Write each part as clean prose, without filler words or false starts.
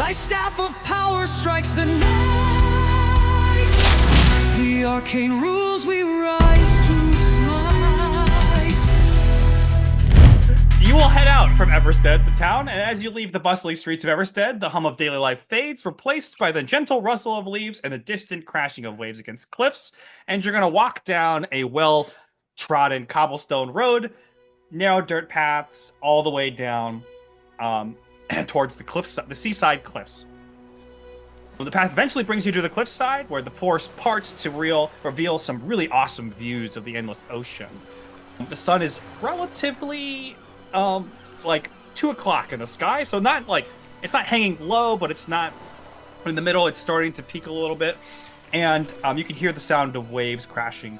Thy staff of power strikes the night. The arcane rules we rise to smite. You will head out from Everstead, the town, and as you leave the bustling streets of Everstead, the hum of daily life fades, replaced by the gentle rustle of leaves and the distant crashing of waves against cliffs. And you're going to walk down a well-trodden cobblestone road, narrow dirt paths, all the way down towards the seaside cliffs. Well, the path eventually brings you to the cliffside, where the forest parts to reveal some really awesome views of the endless ocean. The sun is relatively like 2 o'clock in the sky, so not like it's not hanging low, but it's not in the middle. It's starting to peak a little bit, and you can hear the sound of waves crashing.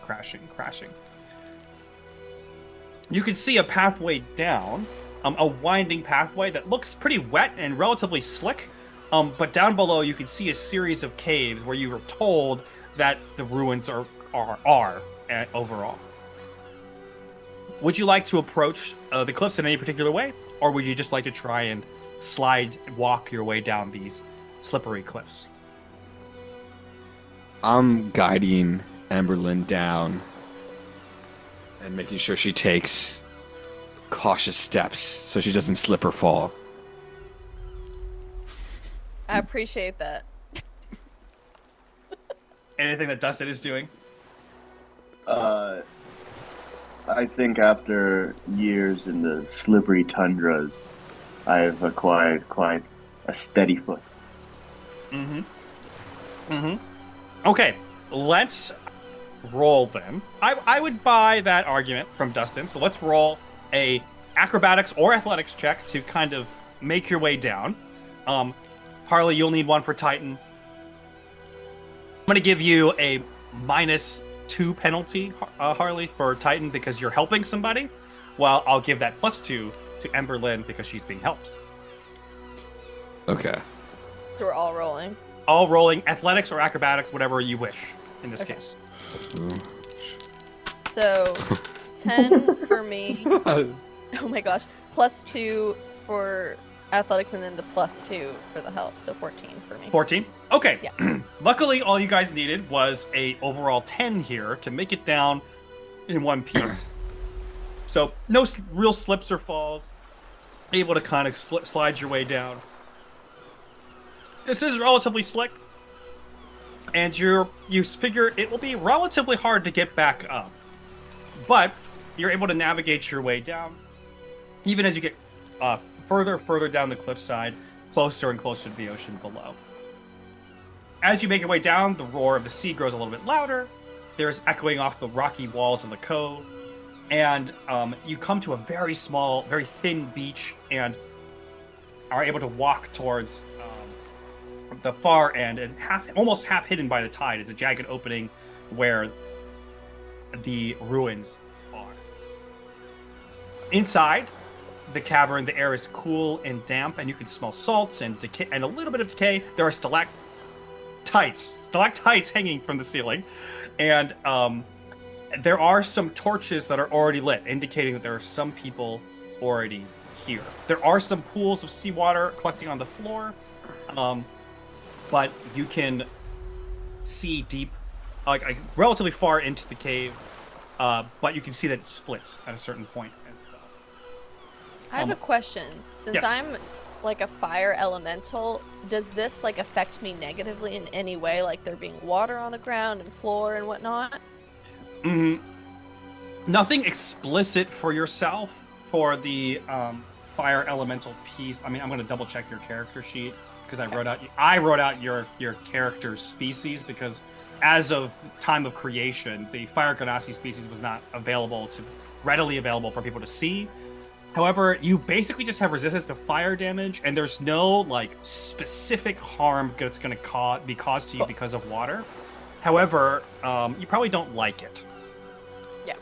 You can see a pathway down, a winding pathway that looks pretty wet and relatively slick, but down below you can see a series of caves where you were told that the ruins are overall. Would you like to approach the cliffs in any particular way, or would you just like to try and walk your way down these slippery cliffs? I'm guiding Ember-Lynne down and making sure she takes cautious steps so she doesn't slip or fall. I appreciate that. Anything that Dustin is doing? I think after years in the slippery tundras, I've acquired quite a steady foot. Okay, let's roll then. I would buy that argument from Dustin, so let's roll a acrobatics or athletics check to kind of make your way down. Harley, you'll need one for Titan. I'm going to give you a -2 penalty, Harley, for Titan because you're helping somebody, while I'll give that +2 to Ember-Lynne because she's being helped. Okay. So we're all rolling. All rolling athletics or acrobatics, whatever you wish in this case. So 10 for me. Oh my gosh. +2 for athletics, and then the +2 for the help. So 14 for me. 14? Okay. Yeah. Luckily, all you guys needed was a overall 10 here to make it down in one piece. So no real slips or falls. Able to kind of slide your way down. This is relatively slick, and you figure it will be relatively hard to get back up. But you're able to navigate your way down, even as you get further down the cliffside, closer and closer to the ocean below. As you make your way down, the roar of the sea grows a little bit louder. There's echoing off the rocky walls of the cove, and you come to a very small, very thin beach, and are able to walk towards the far end, and almost half hidden by the tide is a jagged opening where the ruins are. Inside the cavern, the air is cool and damp, and you can smell salts and decay and a little bit of decay. There are stalactites hanging from the ceiling, and there are some torches that are already lit, indicating that there are some people already here. There are some pools of seawater collecting on the floor, but you can see deep, like relatively far into the cave, but you can see that it splits at a certain point as well. I have a question. Since yes. I'm like a fire elemental, does this like affect me negatively in any way? Like there being water on the ground and floor and whatnot? Nothing explicit for yourself for the fire elemental piece. I mean, I'm going to double check your character sheet because I wrote out your character's species, because as of time of creation, the fire genasi species was not readily available for people to see. However, you basically just have resistance to fire damage, and there's no like specific harm that's going to be caused to you because of water. However, you probably don't like it. Yeah.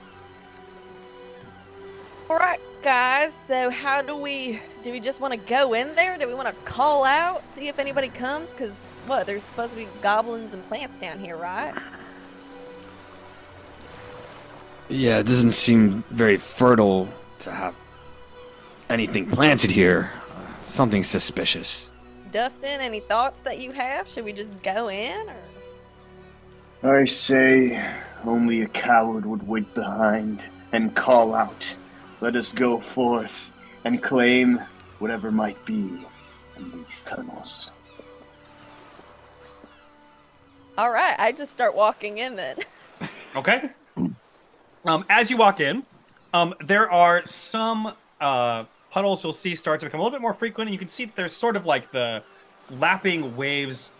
All right, guys. So how do we just want to go in there? Do we want to call out, see if anybody comes? Because there's supposed to be goblins and plants down here, right? Yeah, it doesn't seem very fertile to have anything planted here. Something suspicious. Dustin, any thoughts that you have? Should we just go in, or? I say only a coward would wait behind and call out. Let us go forth and claim whatever might be in these tunnels. All right, I just start walking in then. Okay. As you walk in, there are some puddles you'll see start to become a little bit more frequent, and you can see that there's sort of like the lapping waves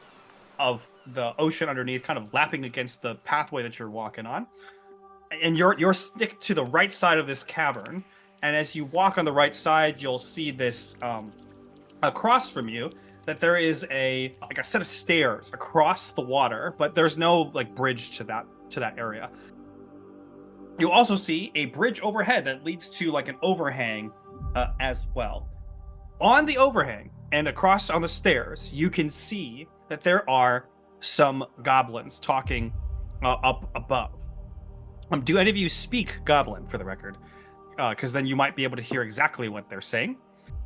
of the ocean underneath, kind of lapping against the pathway that you're walking on. And you're stick to the right side of this cavern, and as you walk on the right side, you'll see this across from you that there is a set of stairs across the water, but there's no like bridge to that area. You'll also see a bridge overhead that leads to like an overhang as well. On the overhang and across on the stairs, you can see that there are some goblins talking up above. Do any of you speak Goblin, for the record? Because then you might be able to hear exactly what they're saying.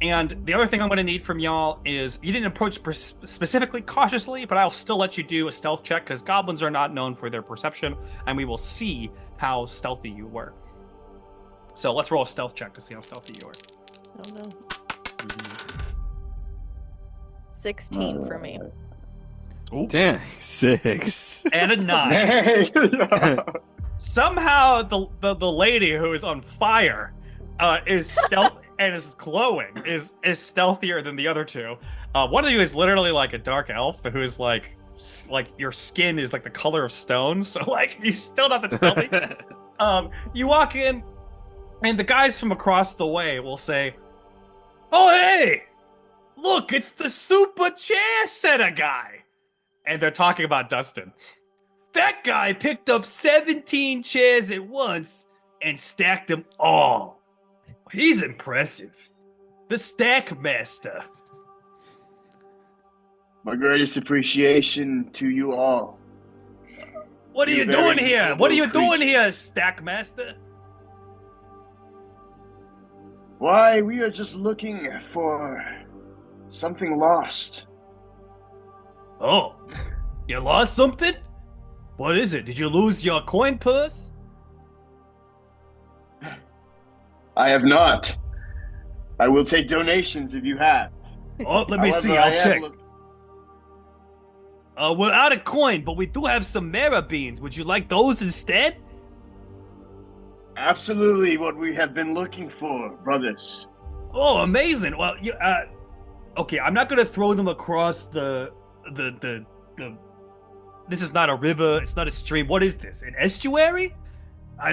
And the other thing I'm going to need from y'all is, you didn't approach specifically cautiously, but I'll still let you do a stealth check, because goblins are not known for their perception, and we will see how stealthy you were. So let's roll a stealth check to see how stealthy you are. Oh no. 16 for me. Ooh. Damn, 6. And a 9. Hey! Somehow the lady who is on fire is stealth and is glowing, is stealthier than the other two. One of you is literally like a dark elf who is like your skin is like the color of stone, so like you're still not that stealthy. You walk in, and the guys from across the way will say, "Oh hey, look, it's the super chair setter guy," and they're talking about Dustin. That guy picked up 17 chairs at once and stacked them all. He's impressive. The stack master. My greatest appreciation to you all. What are you You're doing very here? What are you noble doing here, creatures. stack master? Why, we are just looking for something lost. Oh, you lost something? What is it? Did you lose your coin purse? I have not. I will take donations if you have. Oh, let me see. However, I I'll am check. look- We're out of coin, but we do have some mara beans. Would you like those instead? Absolutely what we have been looking for, brothers. Oh, amazing. Well, you, okay, I'm not gonna throw them across the. This is not a river. It's not a stream. What is this? An estuary?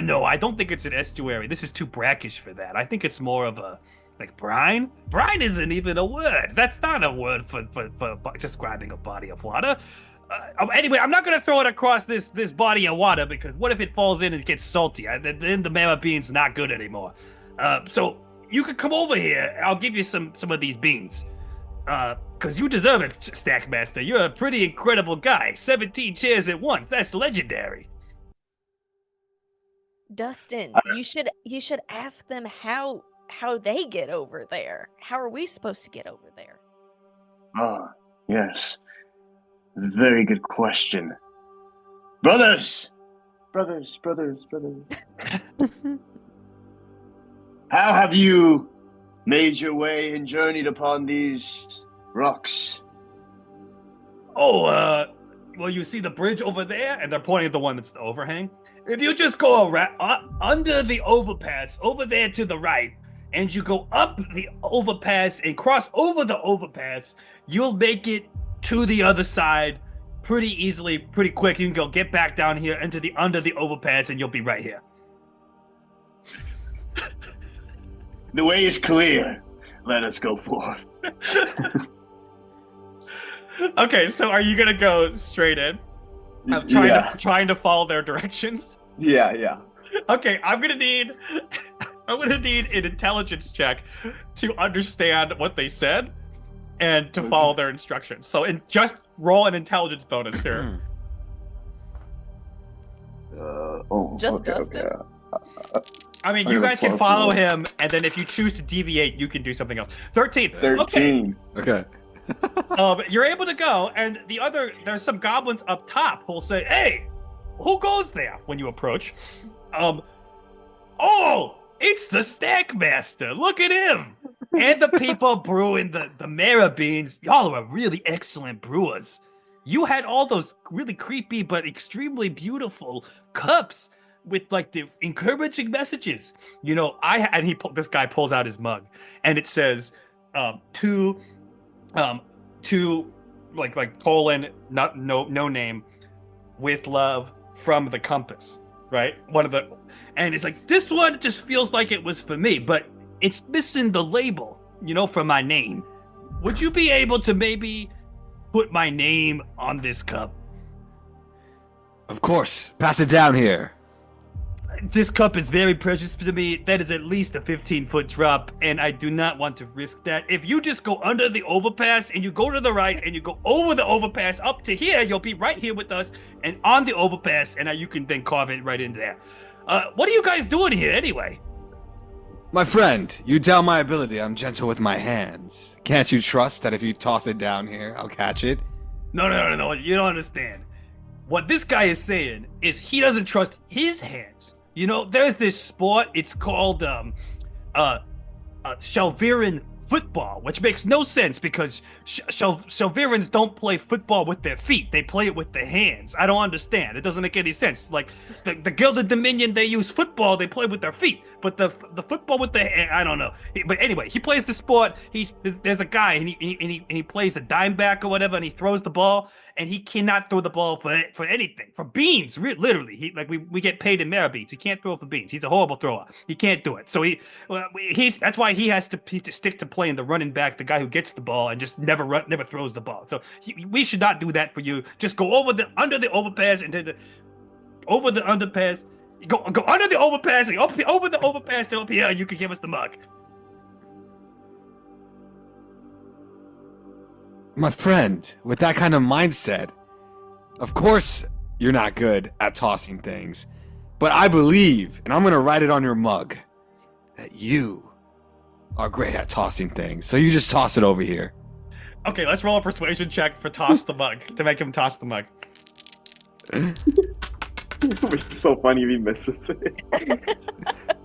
No, I don't think it's an estuary. This is too brackish for that. I think it's more of a like brine. Brine isn't even a word. That's not a word for describing a body of water. Anyway, I'm not gonna throw it across this body of water, because what if it falls in and gets salty? Then the mara bean's not good anymore. So you could come over here. I'll give you some of these beans. Because you deserve it, Stackmaster. You're a pretty incredible guy. 17 chairs at once. That's legendary. Dustin, you should ask them how they get over there. How are we supposed to get over there? Ah, yes. Very good question. Brothers! Brothers. How have you made your way and journeyed upon these rocks? Oh, well, you see the bridge over there? And they're pointing at the one that's the overhang. If you just go around, under the overpass, over there to the right, and you go up the overpass and cross over the overpass, you'll make it to the other side pretty easily, pretty quick. You can go get back down here into the under the overpass, and you'll be right here. The way is clear. Let us go forth. Okay, so are you gonna go straight in? I'm trying to follow their directions. Yeah. Okay, I'm gonna need an intelligence check to understand what they said and to follow their instructions. So, just roll an intelligence bonus here. Just Dustin? Okay. I mean, you guys can follow him, and then if you choose to deviate, you can do something else. 13. 13. Okay. You're able to go, and there's some goblins up top who'll say, "Hey, who goes there?" when you approach. Oh, it's the Stack Master. Look at him. And the people brewing the Mara beans. Y'all are really excellent brewers. You had all those really creepy but extremely beautiful cups with like the encouraging messages. You know, this guy pulls out his mug and it says, to like colon, no name, with love from the compass, right? And it's like, this one just feels like it was for me, but it's missing the label, you know, for my name. Would you be able to maybe put my name on this cup? Of course. Pass it down here. This cup is very precious to me. That is at least a 15-foot drop, and I do not want to risk that. If you just go under the overpass and you go to the right and you go over the overpass up to here, you'll be right here with us and on the overpass, and you can then carve it right in there. What are you guys doing here anyway? My friend, you doubt my ability. I'm gentle with my hands. Can't you trust that if you toss it down here, I'll catch it? No. You don't understand. What this guy is saying is he doesn't trust his hands. You know, there's this sport. It's called Shelviran football, which makes no sense because Shelvirans don't play football with their feet. They play it with their hands. I don't understand. It doesn't make any sense. Like the Gilded Dominion, they use football. They play with their feet, but the football with the hand, I don't know. But anyway, he plays the sport. There's a guy and he plays the dime back or whatever, and he throws the ball. And he cannot throw the ball for anything, for beans, literally. We get paid in Mara beans. He can't throw for beans. He's a horrible thrower. He can't do it. So that's why he has to stick to playing the running back, the guy who gets the ball and just never throws the ball. So we should not do that for you. Just go under the overpass and over the underpass. Go under the overpass and over the overpass to up here, and you can give us the mug. My friend, with that kind of mindset, of course you're not good at tossing things, but I believe, and I'm going to write it on your mug, that you are great at tossing things. So you just toss it over here. Okay, let's roll a persuasion check for toss the mug, to make him toss the mug. It's so funny if he misses it.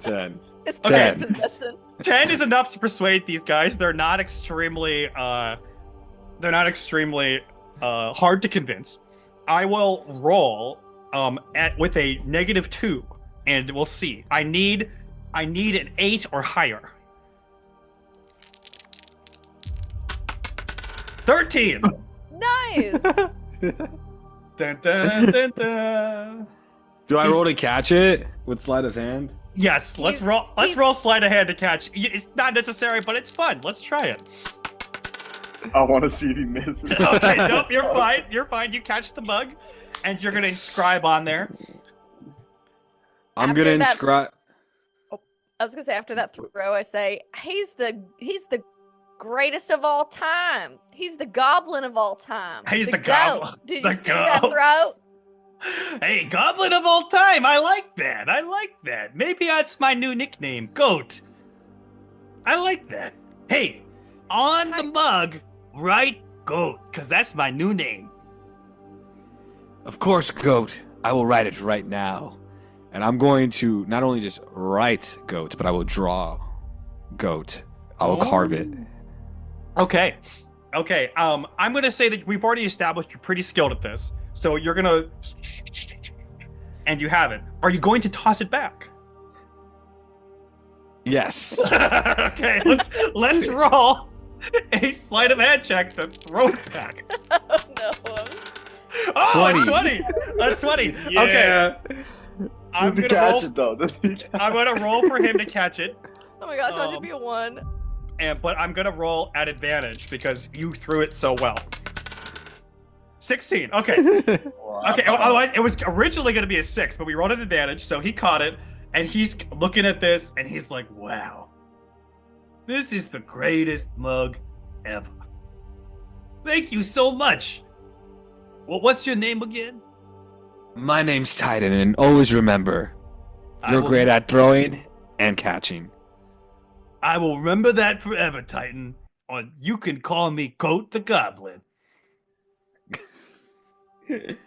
10. His Okay. prized possession. 10 is enough to persuade these guys. They're not extremely hard to convince. I will roll with a -2, and we'll see. I need an 8 or higher. 13. Nice. Dun, dun, dun, dun. Do I roll to catch it with sleight of hand? Yes, let's He's- roll. Let's he's- roll sleight of hand to catch. It's not necessary, but it's fun. Let's try it. I want to see if he misses. Okay, nope, you're fine. You're fine. You catch the mug, and you're gonna inscribe on there. I'm After going to that- inscribe. I was gonna say after that throw, I say he's the greatest of all time. He's the goblin of all time. He's the goat. goblin. Did The you see that goat. throw? Hey, goblin of all time. I like that. Maybe that's my new nickname, Goat. I like that. Hey, on the mug, write Goat, because that's my new name. Of course, Goat. I will write it right now. And I'm going to not only just write Goat, but I will draw Goat. I will carve it. Okay. I'm gonna say that we've already established you're pretty skilled at this. So you're gonna, and you have it. Are you going to toss it back? Yes. Okay, let's roll a sleight of hand check to throw it back. Oh no. Oh, 20. 20. A 20. Yeah. Okay. I'm Does he gonna catch roll. it though? Does he catch I'm gonna roll for him to catch it, Oh my gosh, why'd it be a 1? but I'm gonna roll at advantage because you threw it so well. 16. Okay. Wow. Okay. Otherwise, it was originally gonna be a 6, but we rolled an advantage, so he caught it, and he's looking at this, and he's like, "Wow, this is the greatest mug ever. Thank you so much. Well, what's your name again?" My name's Titan, and always remember, I you're will- great at throwing and catching. I will remember that forever, Titan. or you can call me Goat the Goblin. It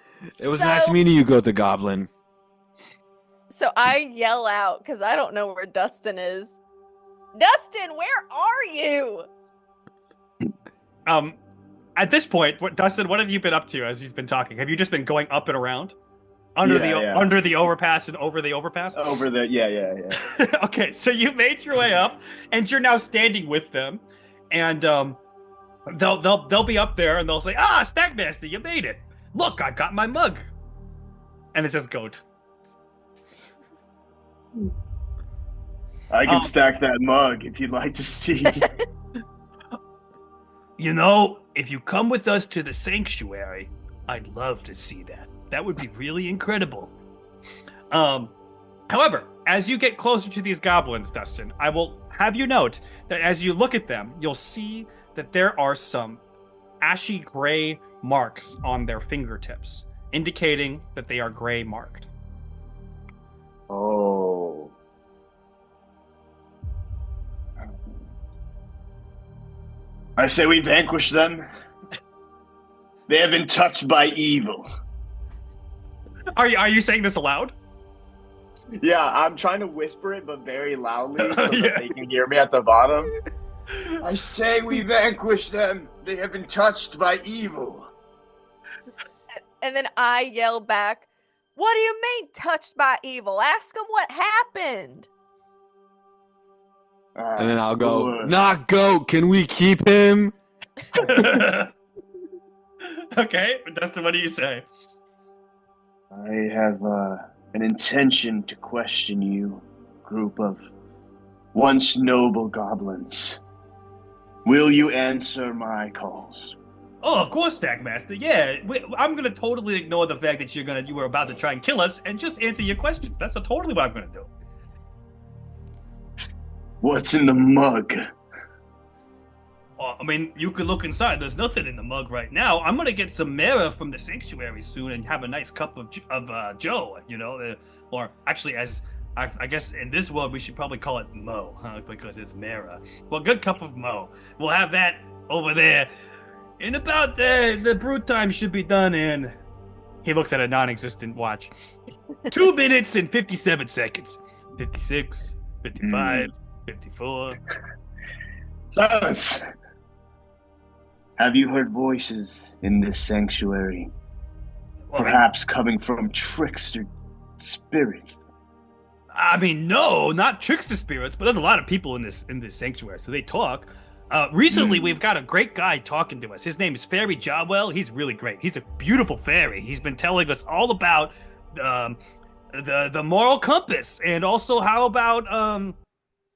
was nice meeting you, Goat the Goblin. So I yell out because I don't know where Dustin is. Dustin, where are you? At this point, Dustin, what have you been up to as he's been talking? Have you just been going up and around? Under the overpass and over the overpass? Over the yeah. Okay, so you made your way up, and you're now standing with them, and they'll be up there, and they'll say, "Ah, Stackmaster, you made it! Look, I got my mug," and it says "Goat." I can stack that mug if you'd like to see. You know, if you come with us to the sanctuary, I'd love to see that. That would be really incredible. However, as you get closer to these goblins, Dustin, I will have you note that as you look at them, you'll see that there are some ashy gray marks on their fingertips, indicating that they are gray marked. Oh. I say we vanquish them. They have been touched by evil. Are you saying this aloud? Yeah, I'm trying to whisper it, but very loudly so Yeah. that they can hear me at the bottom. I say we vanquish them. They have been touched by evil. And then I yell back, "What do you mean touched by evil? Ask them what happened." And then I'll go, "Not Goat, can we keep him?" Okay, Dustin, what do you say? I have an intention to question you, group of once noble goblins. Will you answer my calls? Oh, of course, Stackmaster. Yeah, I'm gonna totally ignore the fact that you were about to try and kill us and just answer your questions. That's totally what I'm gonna do. What's in the mug? I mean, you could look inside. There's nothing in the mug right now. I'm gonna get some Mara from the sanctuary soon and have a nice cup of Joe. You know, or actually, as I guess in this world we should probably call it Mo, because it's Mara. Well, good cup of Mo. We'll have that over there. In about the brew time should be done in. He looks at a non-existent watch. 2 minutes and 57 seconds. 56, 55, 54. Silence! Have you heard voices in this sanctuary? Well, Perhaps coming from trickster spirits? I mean, no, not trickster spirits, but there's a lot of people in this sanctuary, so they talk. Recently, we've got a great guy talking to us. His name is Fairy Jawwell. He's really great. He's a beautiful fairy. He's been telling us all about the moral compass, and also how about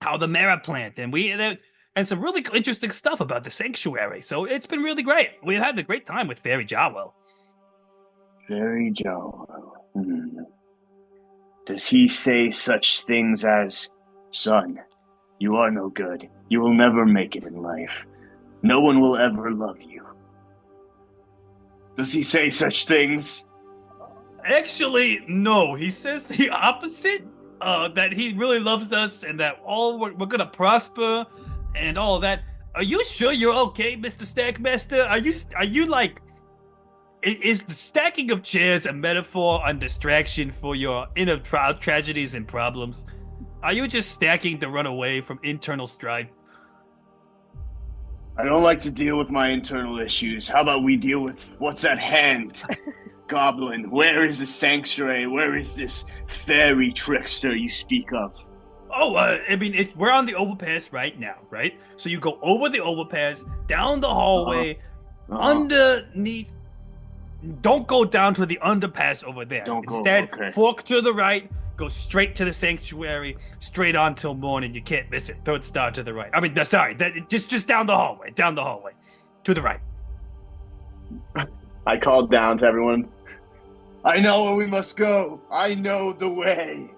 how the Mara plant, and some really interesting stuff about the sanctuary. So it's been really great. We had a great time with Fairy Jawwell. Fairy Jawwell. Does he say such things as, "Son, you are no good. You will never make it in life. No one will ever love you"? Does he say such things? Actually, no. He says the opposite. That he really loves us and that we're gonna prosper and all of that. Are you sure you're okay, Mr. Stackmaster? Are you like? Is the stacking of chairs a metaphor and distraction for your inner tragedies and problems? Are you just stacking to run away from internal strife? I don't like to deal with my internal issues. How about we deal with what's at hand? Goblin, where is the sanctuary? Where is this fairy trickster you speak of? Oh, I mean, we're on the overpass right now, right? So you go over the overpass, down the hallway, underneath. Don't go down to the underpass over there. Instead, fork to the right, go straight to the sanctuary, straight on till morning. You can't miss it. Third star to the right. I mean, sorry, just down the hallway, to the right. I called down to everyone. I know where we must go. I know the way.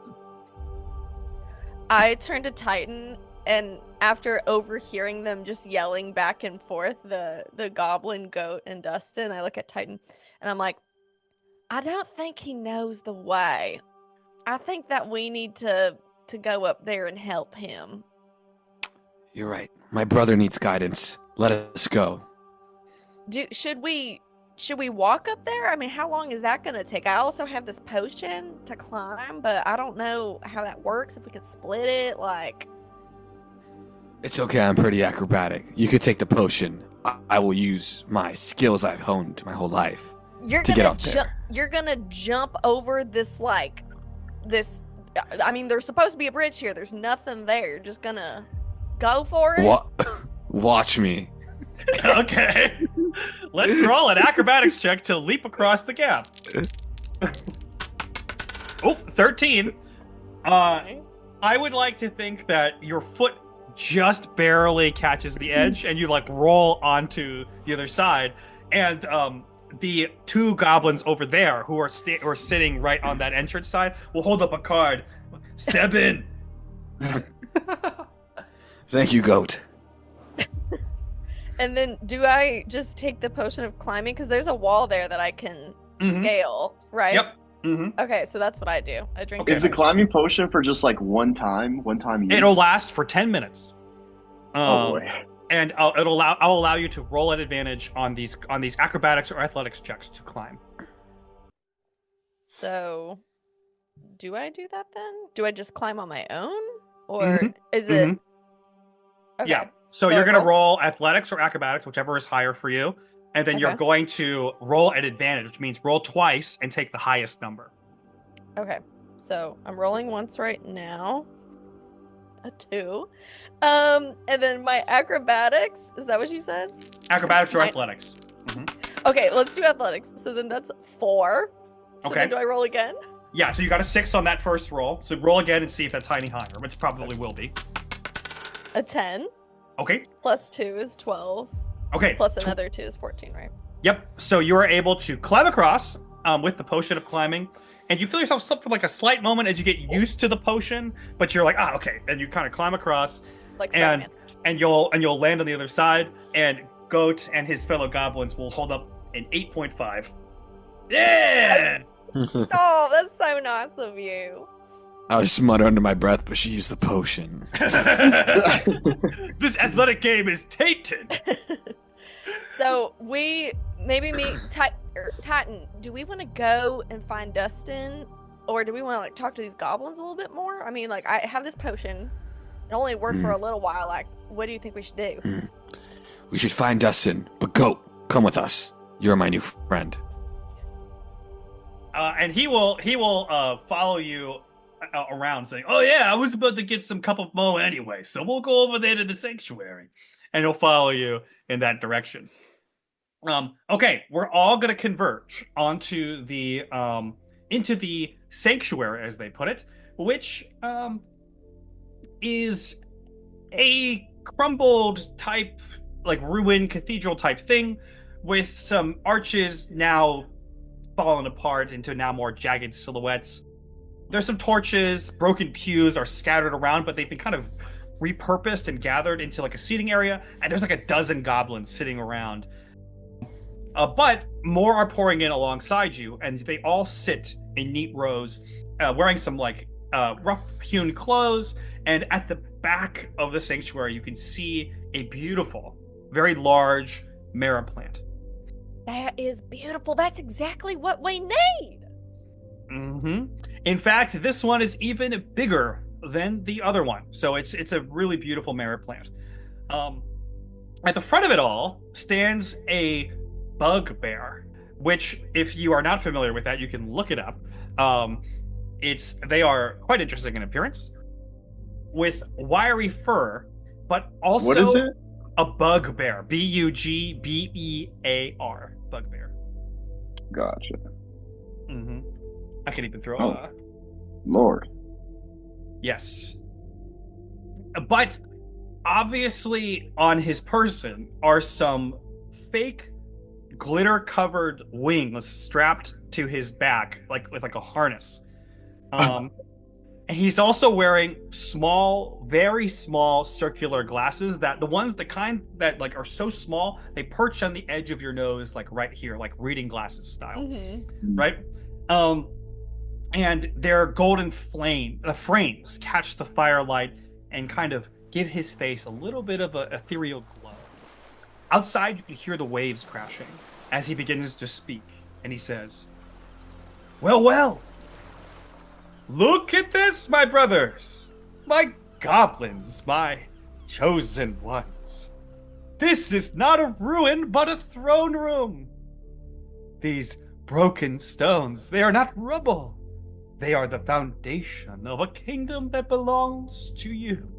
I turn to Titan, and after overhearing them just yelling back and forth, the goblin, Goat, and Dustin, I look at Titan, and I'm like, I don't think he knows the way. I think that we need to go up there and help him. You're right. My brother needs guidance. Let us go. Should we walk up there? I mean, how long is that gonna take? I also have this potion to climb, but I don't know how that works. If we can split it, like. It's okay, I'm pretty acrobatic. You could take the potion. I will use my skills I've honed my whole life to get up there. You're gonna jump over this, like, this. I mean, there's supposed to be a bridge here. There's nothing there. You're just gonna go for it. Watch me. Okay. Let's roll an acrobatics check to leap across the gap. Oh, 13. Nice. I would like to think that your foot just barely catches the edge and you like roll onto the other side, and the two goblins over there who are sitting right on that entrance side will hold up a card. Step in. Thank you, goat. And then do I just take the potion of climbing? Because there's a wall there that I can scale, right? Yep. Mm-hmm. Okay, so that's what I do. I drink. Is the climbing potion for just like one time use? It'll last for 10 minutes. Oh boy. And I'll allow you to roll at advantage on these acrobatics or athletics checks to climb. So, do I do that then? Do I just climb on my own, or is it? Okay. Yeah. So you're gonna roll athletics or acrobatics, whichever is higher for you, and then you're going to roll at advantage, which means roll twice and take the highest number. Okay. So I'm rolling once right now. A 2. And then my acrobatics, is that what you said? Acrobatics or athletics. Okay, let's do athletics. So then that's 4. So Okay. then do I roll again? Yeah, so you got a 6 on that first roll. So roll again and see if that's any higher, which it probably will be. A 10. Okay. Plus 2 is 12. Okay. Plus another 2 is 14, right? Yep. So you are able to climb across with the potion of climbing, and you feel yourself slip for like a slight moment as you get used to the potion, but you're like, okay, and you kind of climb across, Like and Spider-Man. you'll land on the other side, and Goat and his fellow goblins will hold up an 8.5. Yeah. Oh, that's so nice of you. I was smutter under my breath, but she used the potion. This athletic game is tainted. So maybe Titan, do we want to go and find Dustin, or do we want to like talk to these goblins a little bit more? I mean, like, I have this potion. It only worked for a little while. Like, what do you think we should do? We should find Dustin, but Goat, come with us. You're my new friend. And he will follow you around, saying, "Oh yeah, I was about to get some cup of mo anyway, so we'll go over there to the sanctuary," and he'll follow you in that direction. Okay, we're all gonna converge onto the into the sanctuary, as they put it, which is a crumbled type, like ruined cathedral type thing, with some arches now fallen apart into now more jagged silhouettes. There's some torches, broken pews are scattered around, but they've been kind of repurposed and gathered into like a seating area, and there's like a dozen goblins sitting around. But more are pouring in alongside you, and they all sit in neat rows, wearing some like rough-hewn clothes, and at the back of the sanctuary you can see a beautiful, very large mara plant. That is beautiful. That's exactly what we need. In fact, this one is even bigger than the other one, so it's a really beautiful mara plant. At the front of it all stands a bugbear, which, if you are not familiar with that, you can look it up. They are quite interesting in appearance, with wiry fur, but also what is it? A bugbear. Bugbear. Bugbear. Gotcha. I can even throw a... Lord. Yes. But obviously on his person are some fake glitter-covered wings strapped to his back, like with like a harness. And he's also wearing small, very small circular glasses, that the kind that like are so small they perch on the edge of your nose, like right here, like reading glasses style, right? And their golden frames catch the firelight and kind of give his face a little bit of an ethereal glow. Outside, you can hear the waves crashing as he begins to speak, and he says, "Well, well, look at this, my brothers, my goblins, my chosen ones. This is not a ruin, but a throne room. These broken stones, they are not rubble. They are the foundation of a kingdom that belongs to you,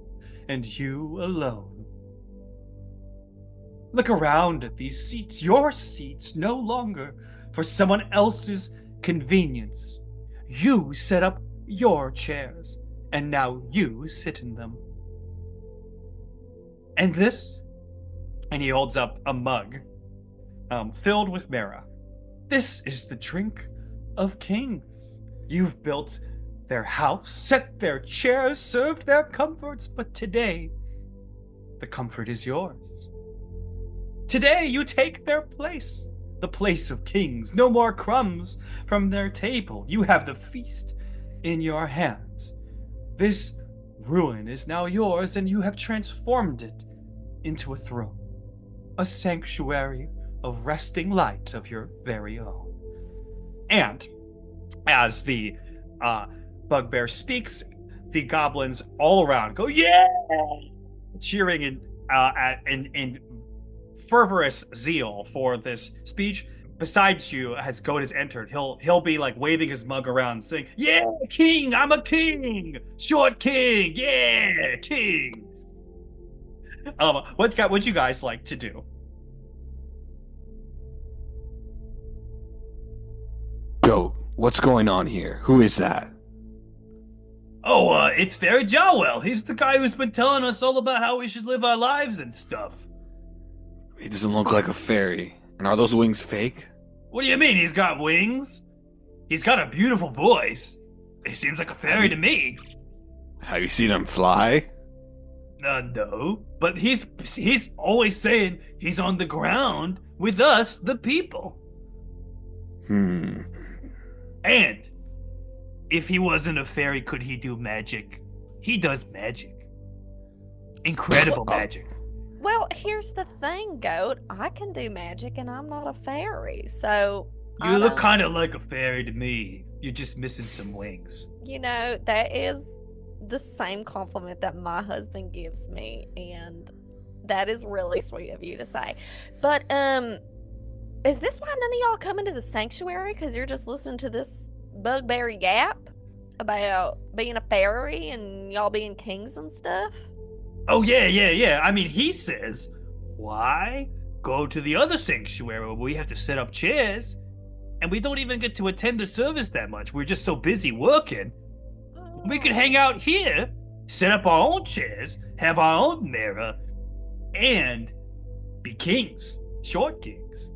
and you alone. Look around at these seats, your seats, no longer for someone else's convenience. You set up your chairs, and now you sit in them. And this," and he holds up a mug filled with Mara. "This is the drink of kings. You've built their house, set their chairs, served their comforts, but today, the comfort is yours. Today you take their place, the place of kings. No more crumbs from their table. You have the feast in your hands. This ruin is now yours, and you have transformed it into a throne, a sanctuary of resting light of your very own." And as the bugbear speaks, the goblins all around go, "Yeah!" cheering in fervorous zeal for this speech. Besides you, as Goat has entered, he'll be like waving his mug around, saying, "Yeah, king! I'm a king! Short king! Yeah, king!" What'd you guys like to do? Goat, what's going on here? Who is that? Oh, it's Fairy Jowell. He's the guy who's been telling us all about how we should live our lives and stuff. He doesn't look like a fairy. And are those wings fake? What do you mean he's got wings? He's got a beautiful voice. He seems like a fairy to me. Have you seen him fly? No, but he's always saying he's on the ground with us, the people. And if he wasn't a fairy, could he do magic? He does magic. Incredible magic. Well, here's the thing, Goat. I can do magic, and I'm not a fairy, so... You look kind of like a fairy to me. You're just missing some wings. You know, that is the same compliment that my husband gives me, and that is really sweet of you to say. But, is this why none of y'all come into the sanctuary? Because you're just listening to this bugberry yap about being a fairy and y'all being kings and stuff? Oh, yeah. I mean, he says, why go to the other sanctuary where we have to set up chairs, and we don't even get to attend the service that much. We're just so busy working. Oh. We could hang out here, set up our own chairs, have our own mirror, and be kings. Short kings.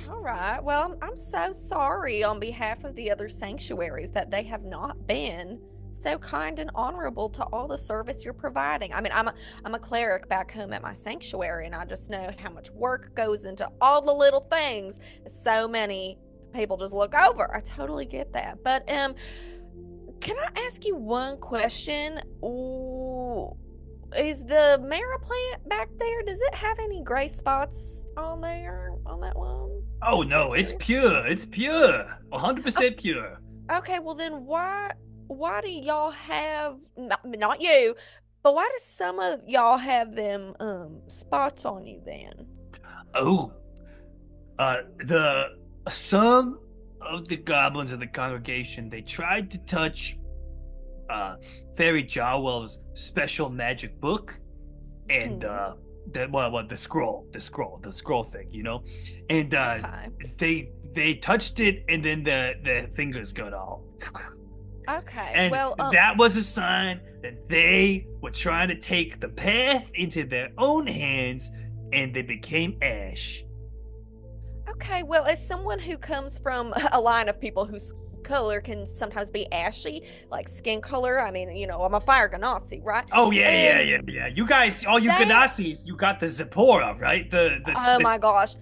All right. Well, I'm so sorry on behalf of the other sanctuaries that they have not been so kind and honorable to all the service you're providing. I mean, I'm a cleric back home at my sanctuary, and I just know how much work goes into all the little things that so many people just look over. I totally get that. But can I ask you one question? Ooh, is the Mara plant back there, does it have any gray spots on there, on that one? Oh, no, it's pure. It's pure. 100% pure. Okay, well then why do y'all have, not you, but why do some of y'all have them spots on you then? Oh, some of the goblins in the congregation, they tried to touch Fairy Jowell's special magic book, and the scroll thing, you know, and okay. they touched it, and then the fingers got all. Okay, and well, that was a sign that they were trying to take the path into their own hands, and they became ash. Okay, well, as someone who comes from a line of people whose color can sometimes be ashy, like skin color, I mean, you know, I'm a fire ganassi, right? Oh, yeah. You guys, all you Ganasis, you got the Zipporah, right? My gosh.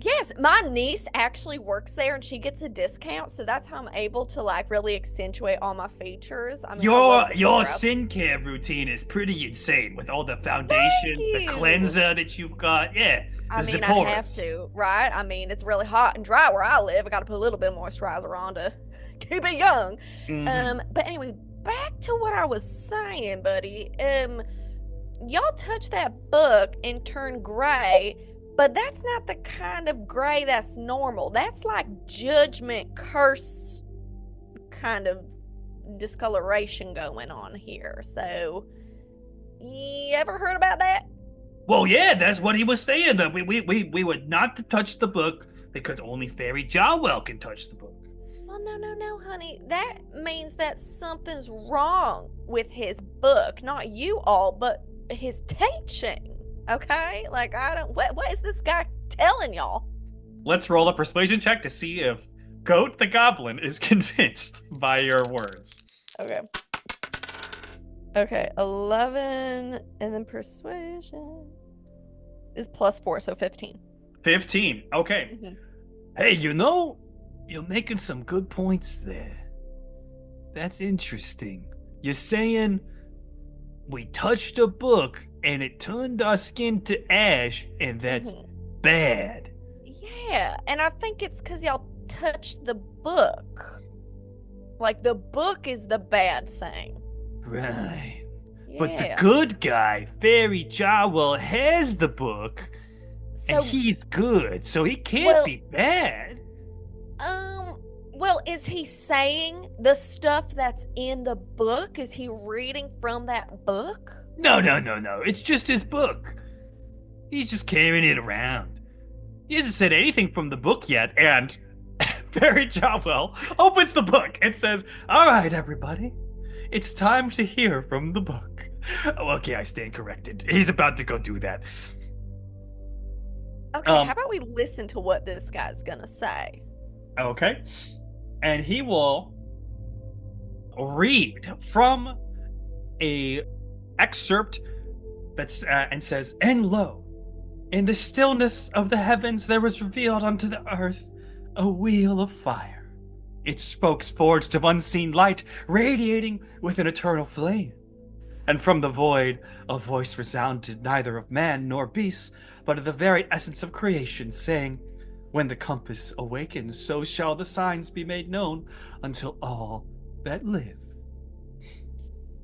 Yes, my niece actually works there and she gets a discount, so that's how I'm able to like really accentuate all my features. I mean, I love Your Sephora. skincare routine is pretty insane with all the foundation, the you. cleanser that you've got. Yeah, I the mean, I have Sephoras. to, right? I mean, it's really hot and dry where I live. I got to put a little bit of moisturizer on to keep it young. Mhm. But anyway, back to what I was saying, buddy. Y'all touch that book and turn gray, but that's not the kind of gray that's normal. That's like judgment, curse kind of discoloration going on here. So, you ever heard about that? Well, yeah, that's what he was saying. That we were not to touch the book because only Fairy Jawwell can touch the book. Well, no, honey. That means that something's wrong with his book. Not you all, but his teaching. Okay? Like, what is this guy telling y'all? Let's roll a persuasion check to see if Goat the Goblin is convinced by your words. Okay, 11, and then persuasion is +4, so 15. 15. Okay. Mhm. Hey, you're making some good points there. That's interesting. You're saying we touched a book and it turned our skin to ash, and that's bad. Yeah, and I think it's because y'all touched the book. Like, the book is the bad thing. Right. Yeah. But the good guy, Fairy Jawwell, has the book, so, and he's good, so he can't be bad. Well, is he saying the stuff that's in the book? Is he reading from that book? No. It's just his book. He's just carrying it around. He hasn't said anything from the book yet, and Fairy Jawwell opens the book and says, "All right, everybody. It's time to hear from the book." Oh, okay, I stand corrected. He's about to go do that. Okay, how about we listen to what this guy's gonna say? Okay. And he will read from a excerpt that's and says, "And lo, in the stillness of the heavens there was revealed unto the earth a wheel of fire. Its spokes forged of unseen light, radiating with an eternal flame. And from the void a voice resounded, neither of man nor beast, but of the very essence of creation, saying, When the compass awakens, so shall the signs be made known until all that live.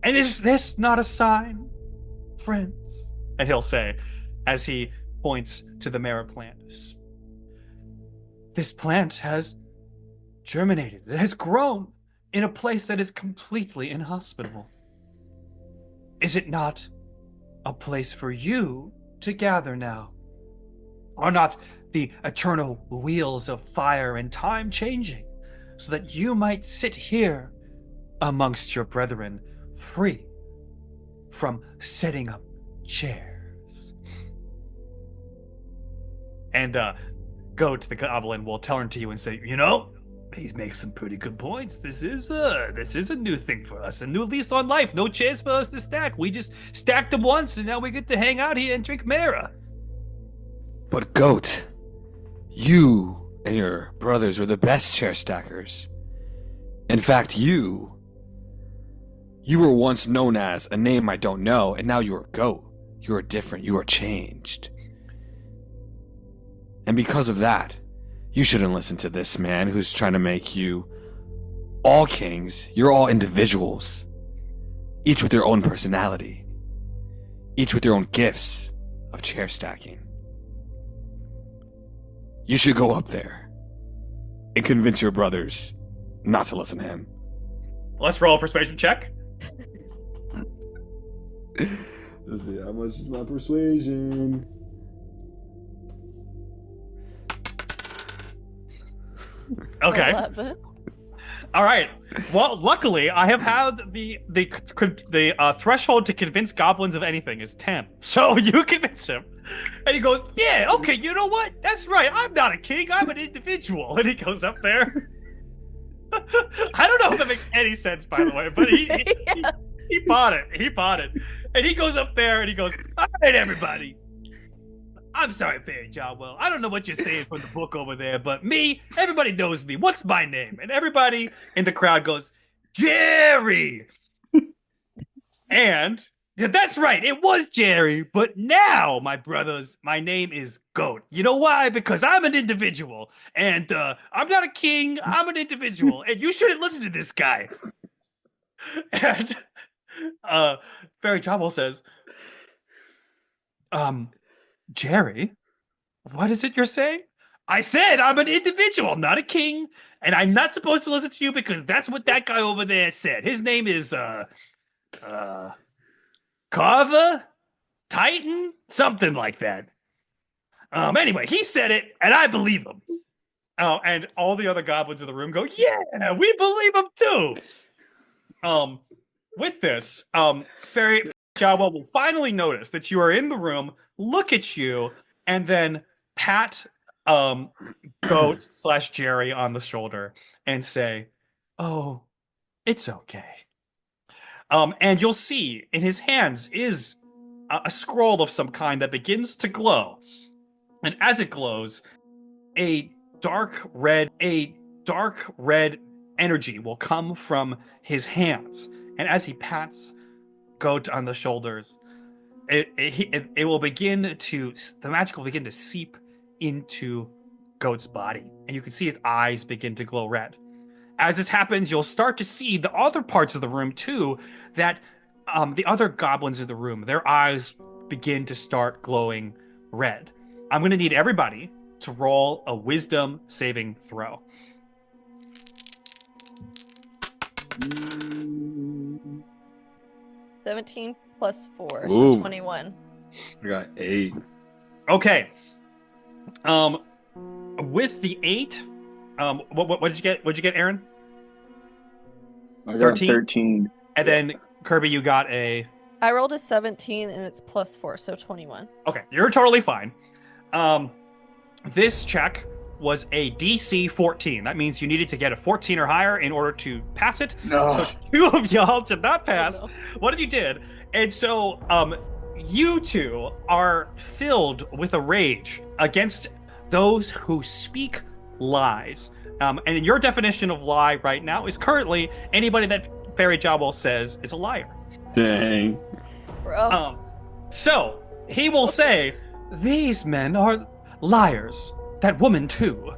And is this not a sign, friends?" And he'll say, as he points to the mara plant, "This plant has germinated. It has grown in a place that is completely inhospitable. Is it not a place for you to gather now? Are not the eternal wheels of fire and time changing, so that you might sit here amongst your brethren, free from setting up chairs?" And Goat the Goblin will turn to you and say, he makes some pretty good points. This is a new thing for us, a new lease on life. No chance for us to stack. We just stacked them once, and now we get to hang out here and drink Mara. But Goat, you and your brothers were the best Chairstackers. In fact, you were once known as a name I don't know, and now you are Goat. You are different. You are changed. And because of that, you shouldn't listen to this man who's trying to make you all kings. You're all individuals, each with their own personality, each with their own gifts of chair stacking. You should go up there and convince your brothers not to listen to him. Let's roll a persuasion check. Let's see, how much is my persuasion? Okay. 11. All right. Well, luckily, I have had the threshold to convince goblins of anything is 10. So you convince him, and he goes, "Yeah, okay. You know what? That's right. I'm not a king. I'm an individual." And he goes up there. I don't know if that makes any sense, by the way, but he bought it. He bought it, and he goes up there and he goes, "All right, everybody. I'm sorry, Fairy Jawwell. I don't know what you're saying from the book over there, but me, everybody knows me. What's my name? And everybody in the crowd goes, Jerry. And that's right, it was Jerry, but now, my brothers, my name is Goat. You know why? Because I'm an individual, and I'm not a king, I'm an individual, and you shouldn't listen to this guy. And Fairy Jawwell says, Jerry, what is it you're saying? I said I'm an individual, not a king, and I'm not supposed to listen to you because that's what that guy over there said. His name is, Carver? Titan? Something like that. Anyway, he said it, and I believe him. Oh, and all the other goblins in the room go, yeah, we believe him too. With this, Fairy Jawwell will finally notice that you are in the room, look at you, and then pat Goat / Jerry on the shoulder and say, oh, it's okay. And you'll see in his hands is a scroll of some kind that begins to glow. And as it glows, a dark red energy will come from his hands. And as he pats Goat on the shoulders, it will begin to, the magic will begin to seep into Goat's body. And you can see his eyes begin to glow red. As this happens, you'll start to see the other parts of the room too, that the other goblins in the room, their eyes begin to start glowing red. I'm going to need everybody to roll a wisdom saving throw. 17 plus 4, Ooh. so 21. I got 8. Okay. With the 8, what did you get? What'd you get, Aaron? I got 13? 13. And then Kirby, you got a. I rolled a 17 and it's plus 4, so 21. Okay, you're totally fine. This check was a DC 14. That means you needed to get a 14 or higher in order to pass it. No. So 2 of y'all did not pass. Oh, no. One of you did. And so you two are filled with a rage against those who speak lies. And your definition of lie right now is currently anybody that Fairy Jawwell says is a liar. Dang. Bro. So he will say, these men are liars. That woman too.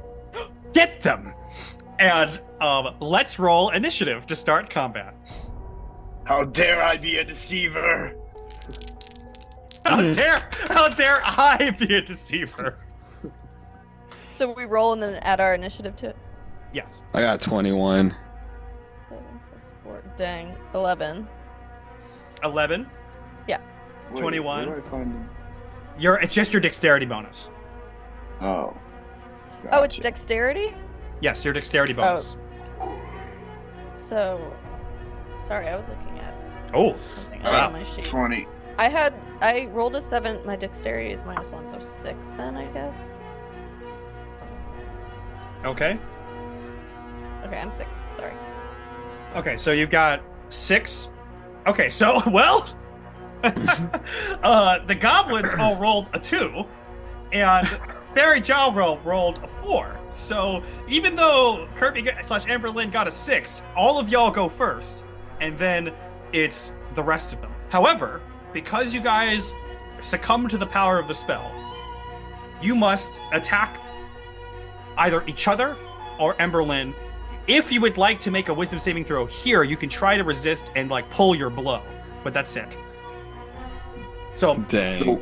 Get them. And let's roll initiative to start combat. How dare I be a deceiver? How dare I be a deceiver? So we roll and then add our initiative to it. Yes. I got 21. 7 plus 4. Dang. 11. 11. Yeah. 21. Where do I find them? It's just your dexterity bonus. Oh. Oh, it's Gotcha. dexterity? Yes, your dexterity bonus. So, sorry, I was looking at Oh. something I else got on my sheet. 20. I rolled a 7. My dexterity is -1, so 6 then, I guess. Okay. Okay, I'm 6. Sorry. Okay, so you've got 6. Okay, so, well, the goblins all rolled a 2, and Fairy Jawwell rolled a 4. So even though Kirby / Ember-Lynne got a 6, all of y'all go first, and then it's the rest of them. However, because you guys succumb to the power of the spell, you must attack either each other or Ember-Lynne. If you would like to make a wisdom saving throw here, you can try to resist and like pull your blow, but that's it. So, Dang.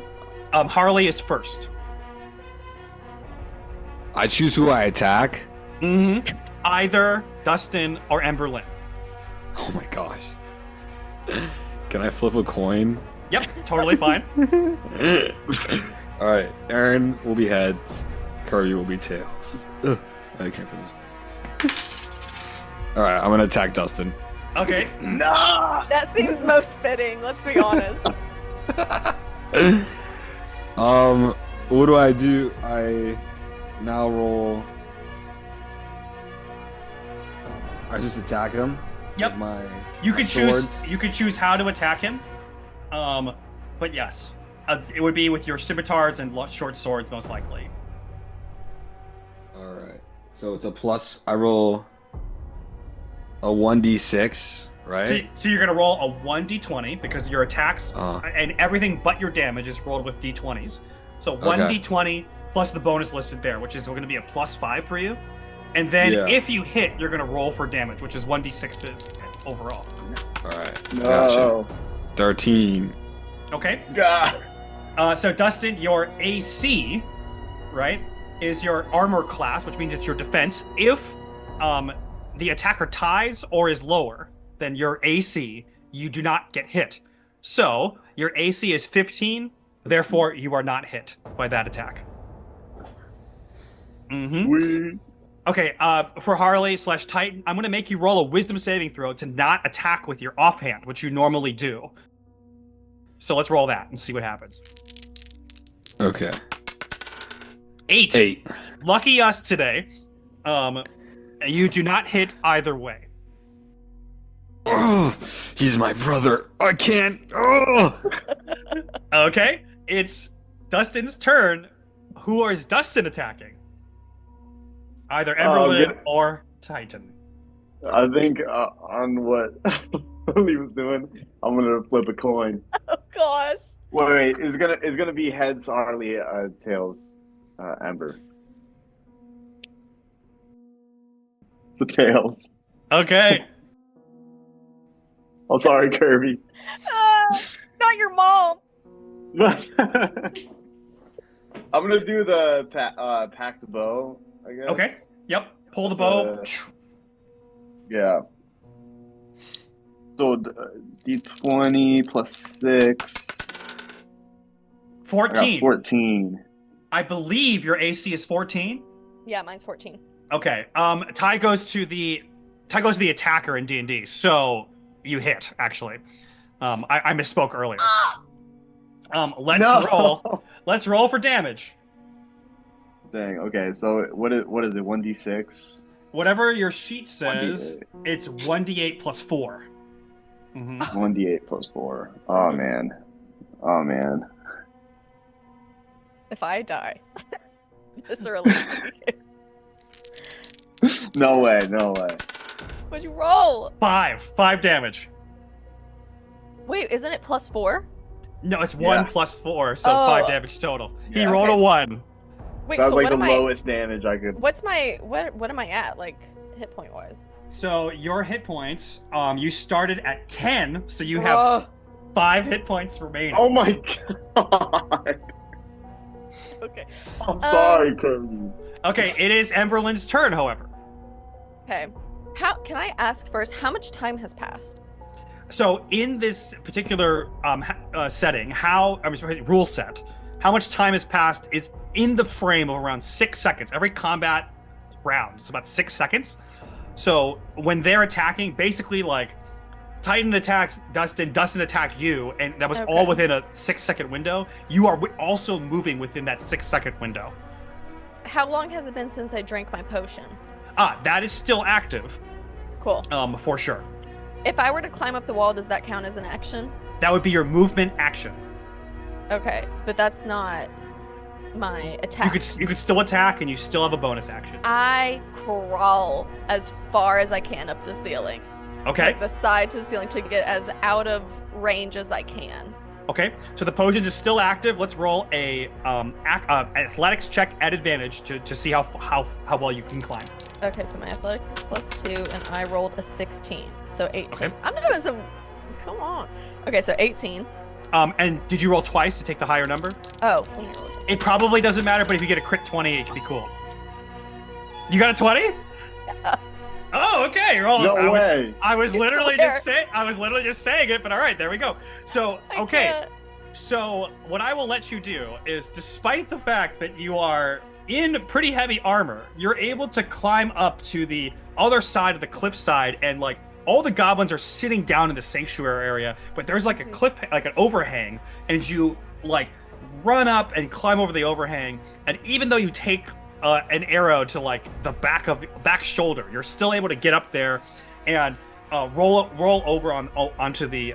Harley is first. I choose who I attack. Mm-hmm. Either Dustin or Ember-Lynne. Oh my gosh. Can I flip a coin? Yep, totally fine. All right, Aaron will be heads. Kirby will be tails. Ugh, I can't finish. All right, I'm gonna attack Dustin. Okay. Nah! That seems most fitting, let's be honest. What do I do? I now roll. I just attack him. Yep. With my You could swords. choose how to attack him. But yes. It would be with your scimitars and short swords, most likely. All right. So it's a plus. I roll a 1d6, right? So you're gonna roll a 1d20 because your attacks and everything but your damage is rolled with d20s. So 1d20 plus the bonus listed there, which is going to be a +5 for you. And then if you hit, you're gonna roll for damage, which is 1d6s overall. All right. No. Gotcha. 13. Okay. God. So Dustin, your AC, right, is your armor class, which means it's your defense. If the attacker ties or is lower than your AC, you do not get hit. So your AC is 15, therefore you are not hit by that attack. Mm-hmm. Okay, for Harley / Titan, I'm going to make you roll a wisdom saving throw to not attack with your offhand, which you normally do. So let's roll that and see what happens. Okay. 8. Lucky us today. You do not hit either way. Oh, he's my brother. I can't. Oh. Okay, it's Dustin's turn. Who is Dustin attacking? Either Ember-Lynne or Titan. I think on what Harley was doing, I'm gonna flip a coin. Oh gosh. Wait, it's gonna be heads Harley, tails Ember. The tails. Okay. I'm sorry, Kirby. Not your mom. I'm gonna do the packed bow, I guess. Okay. Yep. Pull the bow. Yeah. So D20 plus 6. 14. 14. I believe your AC is 14. Yeah, mine's 14. Okay. Tie goes to the attacker in D&D. So you hit, actually. I misspoke earlier. Let's roll for damage. Dang. Okay. So what is it? 1d6. Whatever your sheet says, 1d8. it's 1d8 plus 4. Mm-hmm. 1d8 plus 4. Oh man. Oh man. If I die this early. No way. No way. What'd you roll? 5 damage. Wait, isn't it +4? No, it's 1 plus 4, so Oh. 5 damage total. He Yeah. rolled a 1. Wait, That was so like what the am I? lowest damage I could. What am I at, like, hit point wise? So your hit points, you started at 10, so you have 5 hit points remaining. Oh my god. Okay. I'm sorry, Kirby. Okay, it is Ember-Lynne's turn, however. Okay. How can I ask first? How much time has passed? So in this particular setting, rule set, how much time has passed is in the frame of around 6 seconds. Every combat round, it's about 6 seconds. So when they're attacking, basically like Titan attacked Dustin, Dustin attacked you, and that was all within a 6-second window. You are also moving within that 6-second window. How long has it been since I drank my potion? That is still active. Cool. For sure. If I were to climb up the wall, does that count as an action? That would be your movement action. Okay, but that's not my attack. You could still attack, and you still have a bonus action. I crawl as far as I can up the ceiling. Okay. Like the side to the ceiling to get as out of range as I can. Okay. So the potions is still active. Let's roll a athletics check at advantage to see how well you can climb. Okay, so my athletics is +2, and I rolled a 16, so 18. Okay. I'm doing some. Come on. Okay, so 18. And did you roll twice to take the higher number? Oh, let me roll it. It probably doesn't matter, but if you get a crit 20, it could be cool. You got a 20? Yeah. Oh, okay. No way. I was I literally swear. just saying it, but all right, there we go. So, I okay. can't. So, what I will let you do is, despite the fact that you are in pretty heavy armor, you're able to climb up to the other side of the cliffside, and like all the goblins are sitting down in the sanctuary area, but there's like a cliff, like an overhang, and you like run up and climb over the overhang, and even though you take an arrow to like the back shoulder, you're still able to get up there and roll over onto the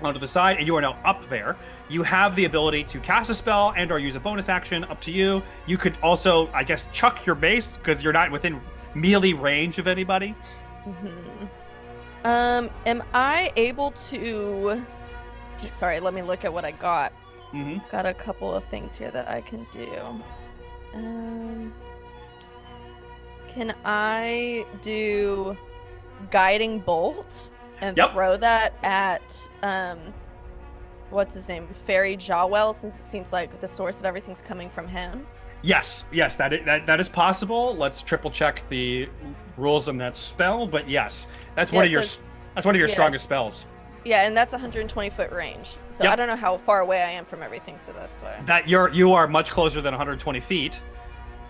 onto the side, and you are now up there. You have the ability to cast a spell and or use a bonus action, up to you. You could also, I guess, chuck your base because you're not within melee range of anybody. Am I able to... Sorry, let me look at what I got. Got a couple of things here that I can do. Can I do Guiding Bolt and throw that at what's his name, Fairy Jawwell, since it seems like the source of everything's coming from him? Yes, that is possible. Let's triple check the rules on that spell, but yes, that's one of your strongest spells. Yeah, and that's 120-foot range. So I don't know how far away I am from everything, so that's why. That you are much closer than 120 feet.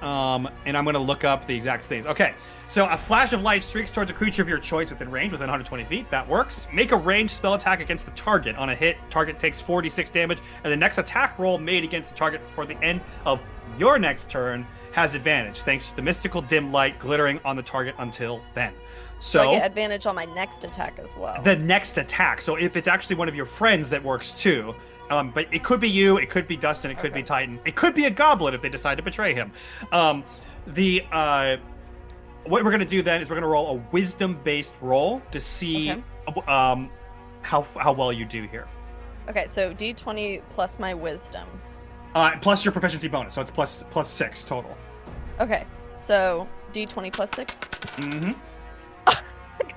And I'm going to look up the exact things. Okay, so a flash of light streaks towards a creature of your choice within range, within 120 feet. That works. Make a ranged spell attack against the target. On a hit, target takes 46 damage, and the next attack roll made against the target before the end of your next turn has advantage, thanks to the mystical dim light glittering on the target until then. So I get advantage on my next attack as well. The next attack. So if it's actually one of your friends, that works too. But it could be you, it could be Dustin, it could be Titan, it could be a goblin if they decide to betray him. What we're gonna do then is we're gonna roll a wisdom-based roll to see how well you do here. Okay, so D20 plus my wisdom. Plus your proficiency bonus, so it's plus 6 total. Okay, so D20 plus 6. Mm-hmm. I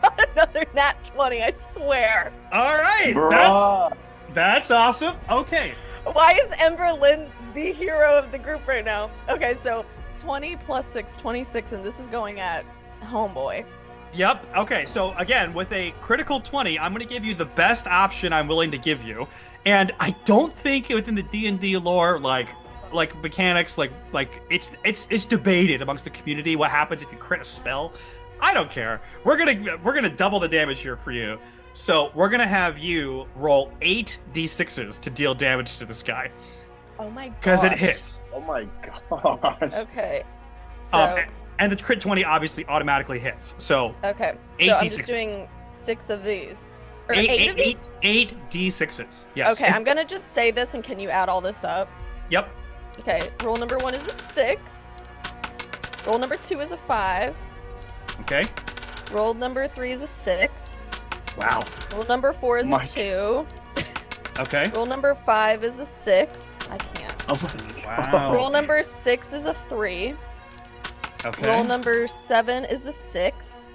got another nat 20, I swear. All right, Bruh. that's awesome. Okay. Why is Ember-Lynne the hero of the group right now? Okay, so 20 plus 6, 26, and this is going at Homeboy. Yep. Okay, so again, with a critical 20, I'm going to give you the best option I'm willing to give you. And I don't think within the D&D lore, like mechanics, like it's debated amongst the community what happens if you crit a spell. I don't care. We're gonna double the damage here for you. So we're gonna have you roll 8 d6s to deal damage to this guy. Oh my god. Because it hits. Oh my gosh. Okay. So and the crit 20 obviously automatically hits. So okay. Eight So I'm D6s. just doing 6 of these. Or 8 of these? 8 d6s. Yes. Okay, I'm gonna just say this, and can you add all this up? Yep. Okay, roll number 1 is a 6. Roll number 2 is a 5. Okay. Roll number 3 is a 6. Wow. Roll number 4 is a 2. Okay. Roll number 5 is a 6. I can't. Oh my Wow. Roll number 6 is a 3. Okay. Roll number 7 is a 6.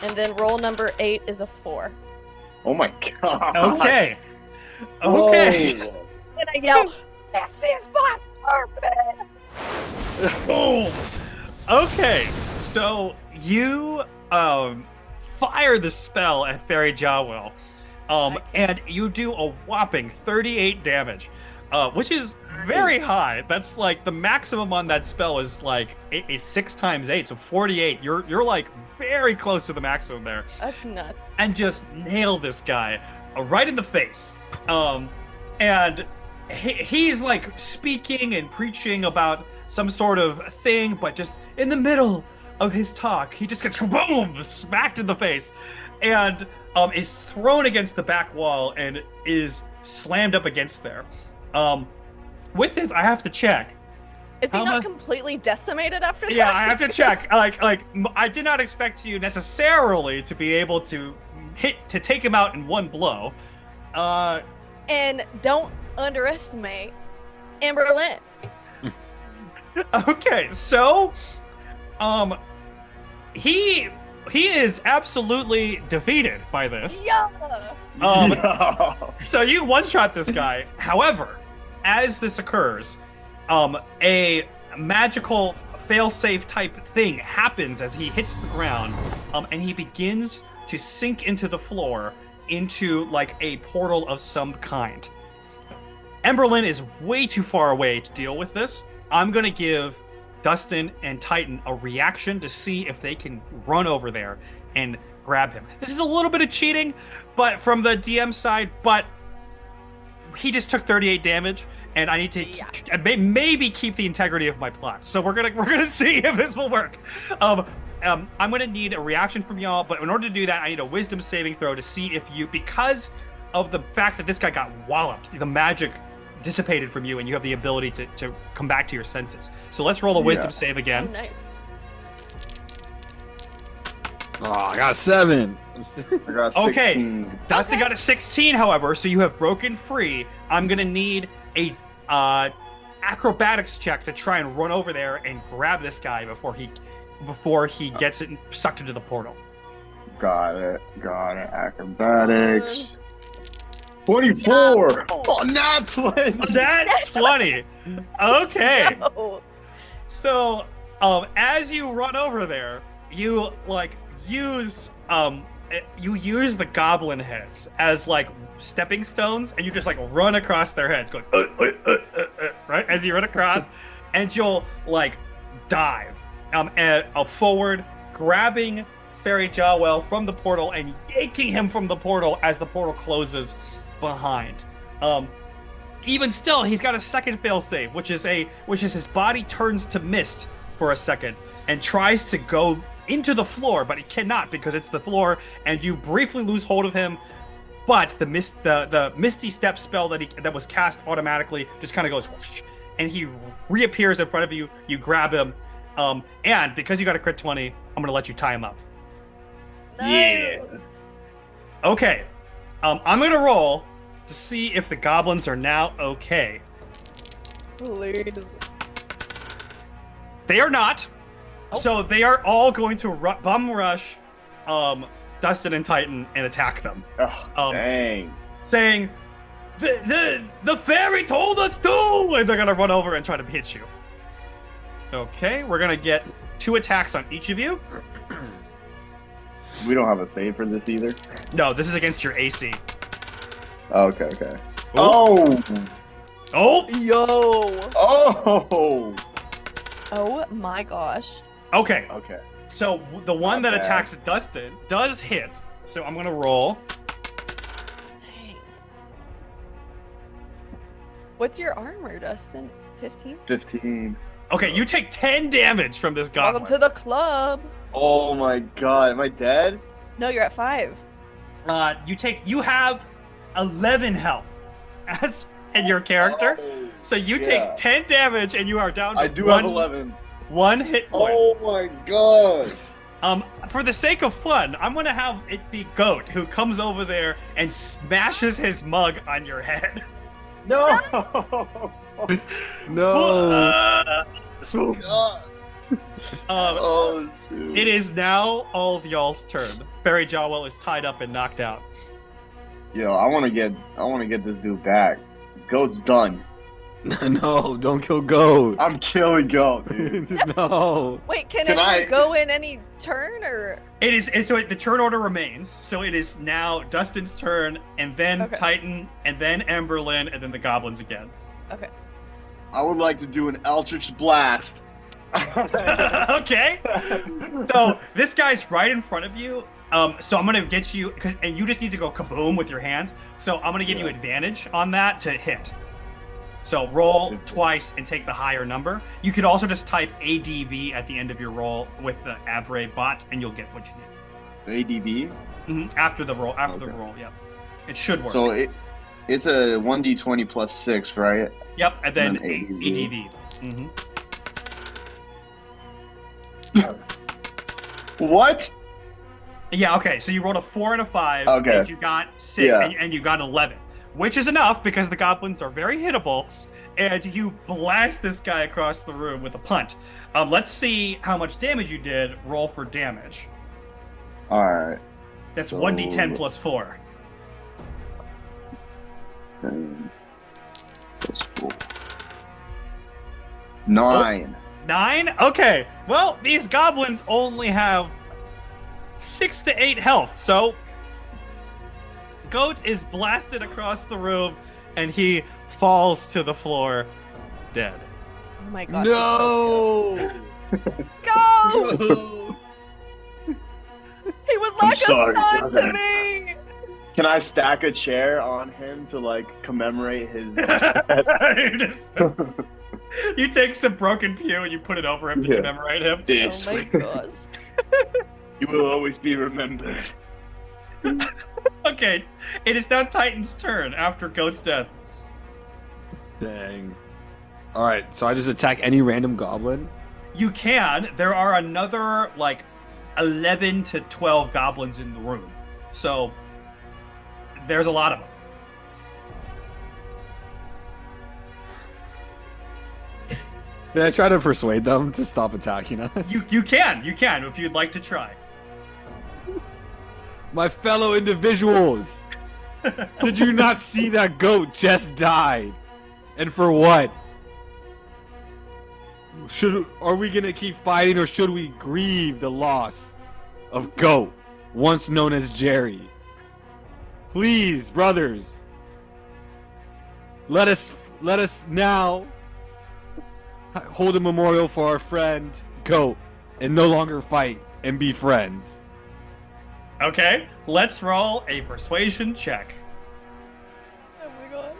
And then roll number 8 is a 4. Oh my god. Okay. Okay. Whoa. And I yell, "This is my purpose!" Boom. Okay. So you fire the spell at Fairy Jawwell, and you do a whopping 38 damage, which is very high. That's like the maximum on that spell is like a 6 times 8, so 48. You're like very close to the maximum there. That's nuts. And just nail this guy right in the face. And he's like speaking and preaching about some sort of thing, but just in the middle of his talk, he just gets boom, smacked in the face, and is thrown against the back wall and is slammed up against there. With this, I have to check. Is he not completely decimated after that? Yeah, I have to check. Like I did not expect you necessarily to be able to take him out in one blow. And don't underestimate Ember-Lynne. Okay, so he is absolutely defeated by this. Yeah. So you one-shot this guy. However, as this occurs, a magical fail-safe type thing happens as he hits the ground, and he begins to sink into the floor into like a portal of some kind. Ember-Lynne is way too far away to deal with this. I'm gonna give Dustin and Titan a reaction to see if they can run over there and grab him. This is a little bit of cheating, but from the DM side, but he just took 38 damage, and I need to maybe keep the integrity of my plot. So we're gonna see if this will work. I'm gonna need a reaction from y'all, but in order to do that, I need a wisdom saving throw to see if you, because of the fact that this guy got walloped. The magic dissipated from you, and you have the ability to come back to your senses. So let's roll a wisdom save Oh, again. nice. Oh, I got 7. I got 16. Okay, Dustin got a 16, however, so you have broken free. I'm gonna need a acrobatics check to try and run over there and grab this guy before he gets it sucked into the portal. Got it. Acrobatics. 24! Oh, not 20! That's 20. Okay. No. So, as you run over there, you use the goblin heads as like stepping stones, and you just like run across their heads, going right as you run across, and you'll like dive forward, grabbing Barry Jawell from the portal and yanking him from the portal as the portal closes behind. Even still, he's got a second failsafe, which is his body turns to mist for a second and tries to go into the floor, but he cannot because it's the floor, and you briefly lose hold of him. But the misty step spell that was cast automatically just kind of goes whoosh, and he reappears in front of you. You grab him, and because you got a crit 20, I'm gonna let you tie him up. Nice. Okay, I'm gonna roll to see if the goblins are now okay. Please. They are not. Oh. So they are all going to bum rush Dustin and Titan and attack them. Oh, dang. Saying, the fairy told us to! And they're going to run over and try to hit you. Okay, we're going to get 2 attacks on each of you. We don't have a save for this either? No, this is against your AC. Okay. Oh! Oh! Yo. Oh! Oh my gosh. Okay, Okay. so the one Not that bad. attacks Dustin does hit. So I'm going to roll. Dang. What's your armor, Dustin? 15? 15. Okay, you take 10 damage from this goblin. Welcome to the club. Oh my god, am I dead? No, you're at 5. You have 11 health as in your character. Oh, So you yeah. take 10 damage and you are down to I do have 11. 1 hit point. Oh my god. For the sake of fun, I'm gonna have it be Goat who comes over there and smashes his mug on your head. No! No. Swoop. God. Oh, shoot. It is now all of y'all's turn. Fairy Jawell is tied up and knocked out. Yo, I wanna get this dude back. Goat's done. No, don't kill Goat. I'm killing Goat, dude. No. Wait, can Can anyone I- go in any turn or? The turn order remains. So it is now Dustin's turn, and then Okay. Titan, and then Ember-Lynne, and then the goblins again. Okay. I would like to do an Eldritch Blast. Okay. So this guy's right in front of you. So I'm gonna get you, and you just need to go kaboom with your hands. So I'm gonna give you advantage on that to hit. So roll twice and take the higher number. You could also just type ADV at the end of your roll with the Avray bot, and you'll get what you need. ADB? After the roll, yep. It should work. So it's a 1d20 plus 6, right? Yep, and then And then ADV. What? Yeah, okay. So you rolled a 4 and a 5, Okay. and you got 6, Yeah. and you got 11, which is enough because the goblins are very hittable, and you blast this guy across the room with a punt. Let's see how much damage you did. Roll for damage. Alright. That's So- 1d10 plus 4. 10 plus 4. 9. 9? Okay. Well, these goblins only have 6 to 8 health, so Goat is blasted across the room, and he falls to the floor, dead. Oh my gosh. No. Go! No. He was like sorry, a son to brother. me. Can I stack a chair on him to like commemorate his You take some broken pew and you put it over him to Yeah. commemorate him. this? Oh my gosh. You will always be remembered. Okay. Okay, it is now Titan's turn after Goat's death. Dang. All right, so I just attack any random goblin. You can. There are another, like, 11 to 12 goblins in the room. So, there's a lot of them. Did I try to persuade them to stop attacking us? You can if you'd like to try. My fellow individuals, did you not see that goat just died? And for what? Are we gonna keep fighting, or should we grieve the loss of Goat, once known as Jerry? Please, brothers, let us now hold a memorial for our friend Goat and no longer fight and be friends. Okay, let's roll a persuasion check. Oh my gosh.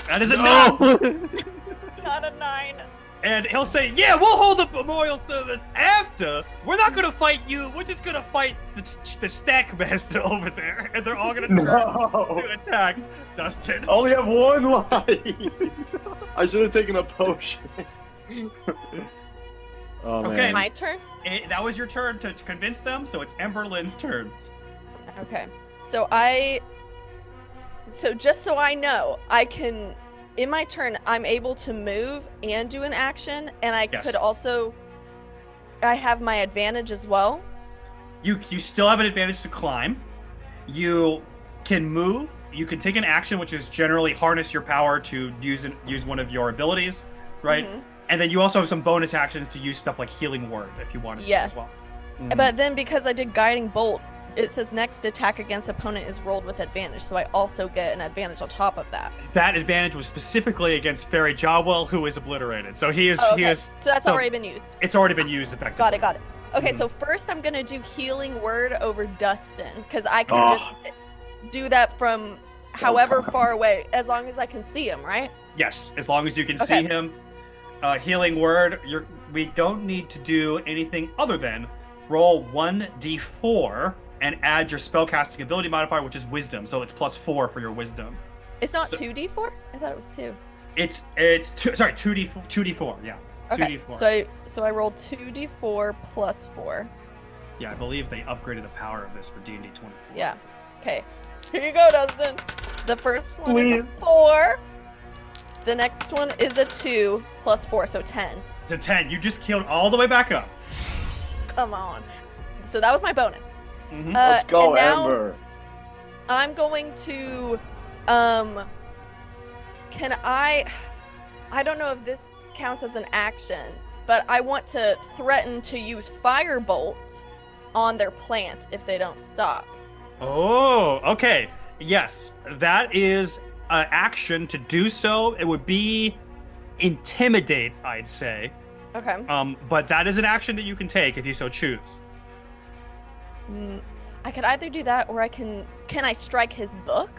That is a no! Not a 9. And he'll say, yeah, we'll hold a memorial service after. We're not going to fight you. We're just going to fight the stack master over there. And they're all going to turn to attack Dustin. I only have one life. I should have taken a potion. Oh, man. Okay. My turn? That was your turn to convince them, so it's Ember-Lynne's turn. Okay. So just so I know, I can, in my turn, I'm able to move and do an action, and I Yes. could also, I have my advantage as well. You still have an advantage to climb. You can move. You can take an action, which is generally harness your power to use one of your abilities, right? Mhm. And then you also have some bonus actions to use stuff like Healing Word if you wanted Yes. to as well. Mhm. But then because I did Guiding Bolt, it says next attack against opponent is rolled with advantage, so I also get an advantage on top of that. That advantage was specifically against Fairy Jawwell, who is obliterated. So he is. Oh, okay. He is. So that's already been used. It's already been used effectively. Got it. Okay, Mhm. so first I'm gonna do Healing Word over Dustin, because I can Oh. just do that from however far away, as long as I can see him, right? Yes, as long as you can Okay. see him. Healing Word. We don't need to do anything other than roll 1d4 and add your spellcasting ability modifier, which is Wisdom. So it's +4 for your Wisdom. It's not So- 2d4? I thought it was 2. It's 2d4. Yeah. Okay, 2d4. so I rolled 2d4 plus 4. Yeah, I believe they upgraded the power of this for D&D 24. Yeah. Okay. Here you go, Dustin. The first one is a Please. 4. The next one is a 2 plus 4, so 10. So 10. You just healed all the way back up. Come on. So that was my bonus. Mhm. Let's go, and now Ember. I'm going to, can I don't know if this counts as an action, but I want to threaten to use Firebolt on their plant if they don't stop. Oh, okay. Yes, that is an action to do so. It would be Intimidate, I'd say. Okay. But that is an action that you can take if you so choose. I could either do that or can I strike his book?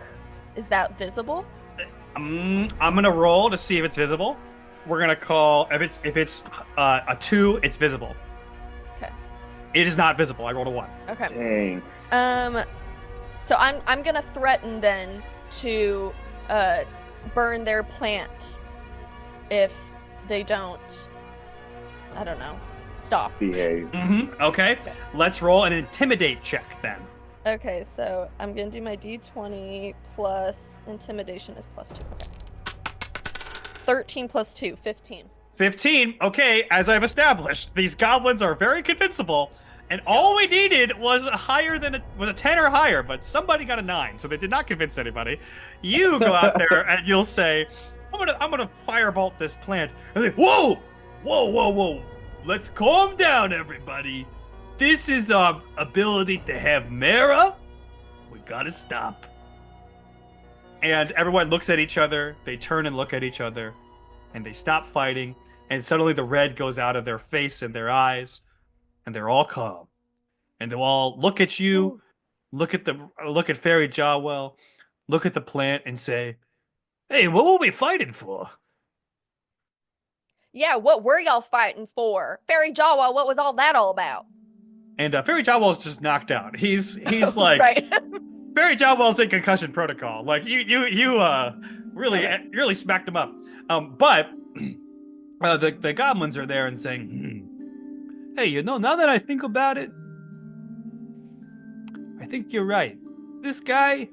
Is that visible? I'm gonna roll to see if it's visible. We're gonna call if it's a 2, it's visible. Okay. It is not visible. I rolled a 1. Okay. Dang. So I'm gonna threaten then to burn their plant if they don't, I don't know, stop. Behave. Okay. Let's roll an Intimidate check then. Okay, so I'm gonna do my d20 plus intimidation is +2. Okay. 13 plus 2, 15. 15. Okay, as I've established, these goblins are very convincible, and all we needed was a 10 or higher, but somebody got a 9, so they did not convince anybody. You go out there and you'll say, I'm gonna firebolt this plant. And they, whoa! Let's calm down, everybody. This is our ability to have Mara. We gotta stop. And everyone looks at each other. They turn and look at each other, and they stop fighting. And suddenly the red goes out of their face and their eyes, and they're all calm. And they'll all look at you, look at Fairy Jawwell, look at the plant, and say, "Hey, what were we fighting for?" Yeah, what were y'all fighting for? Fairy Jawwell, what was all that all about? And Fairy Jawwall's just knocked out. He's like right. Fairy Jawwall's in concussion protocol. Like you really smacked him up. But the goblins are there and saying, hey, now that I think about it, I think you're right. This guy,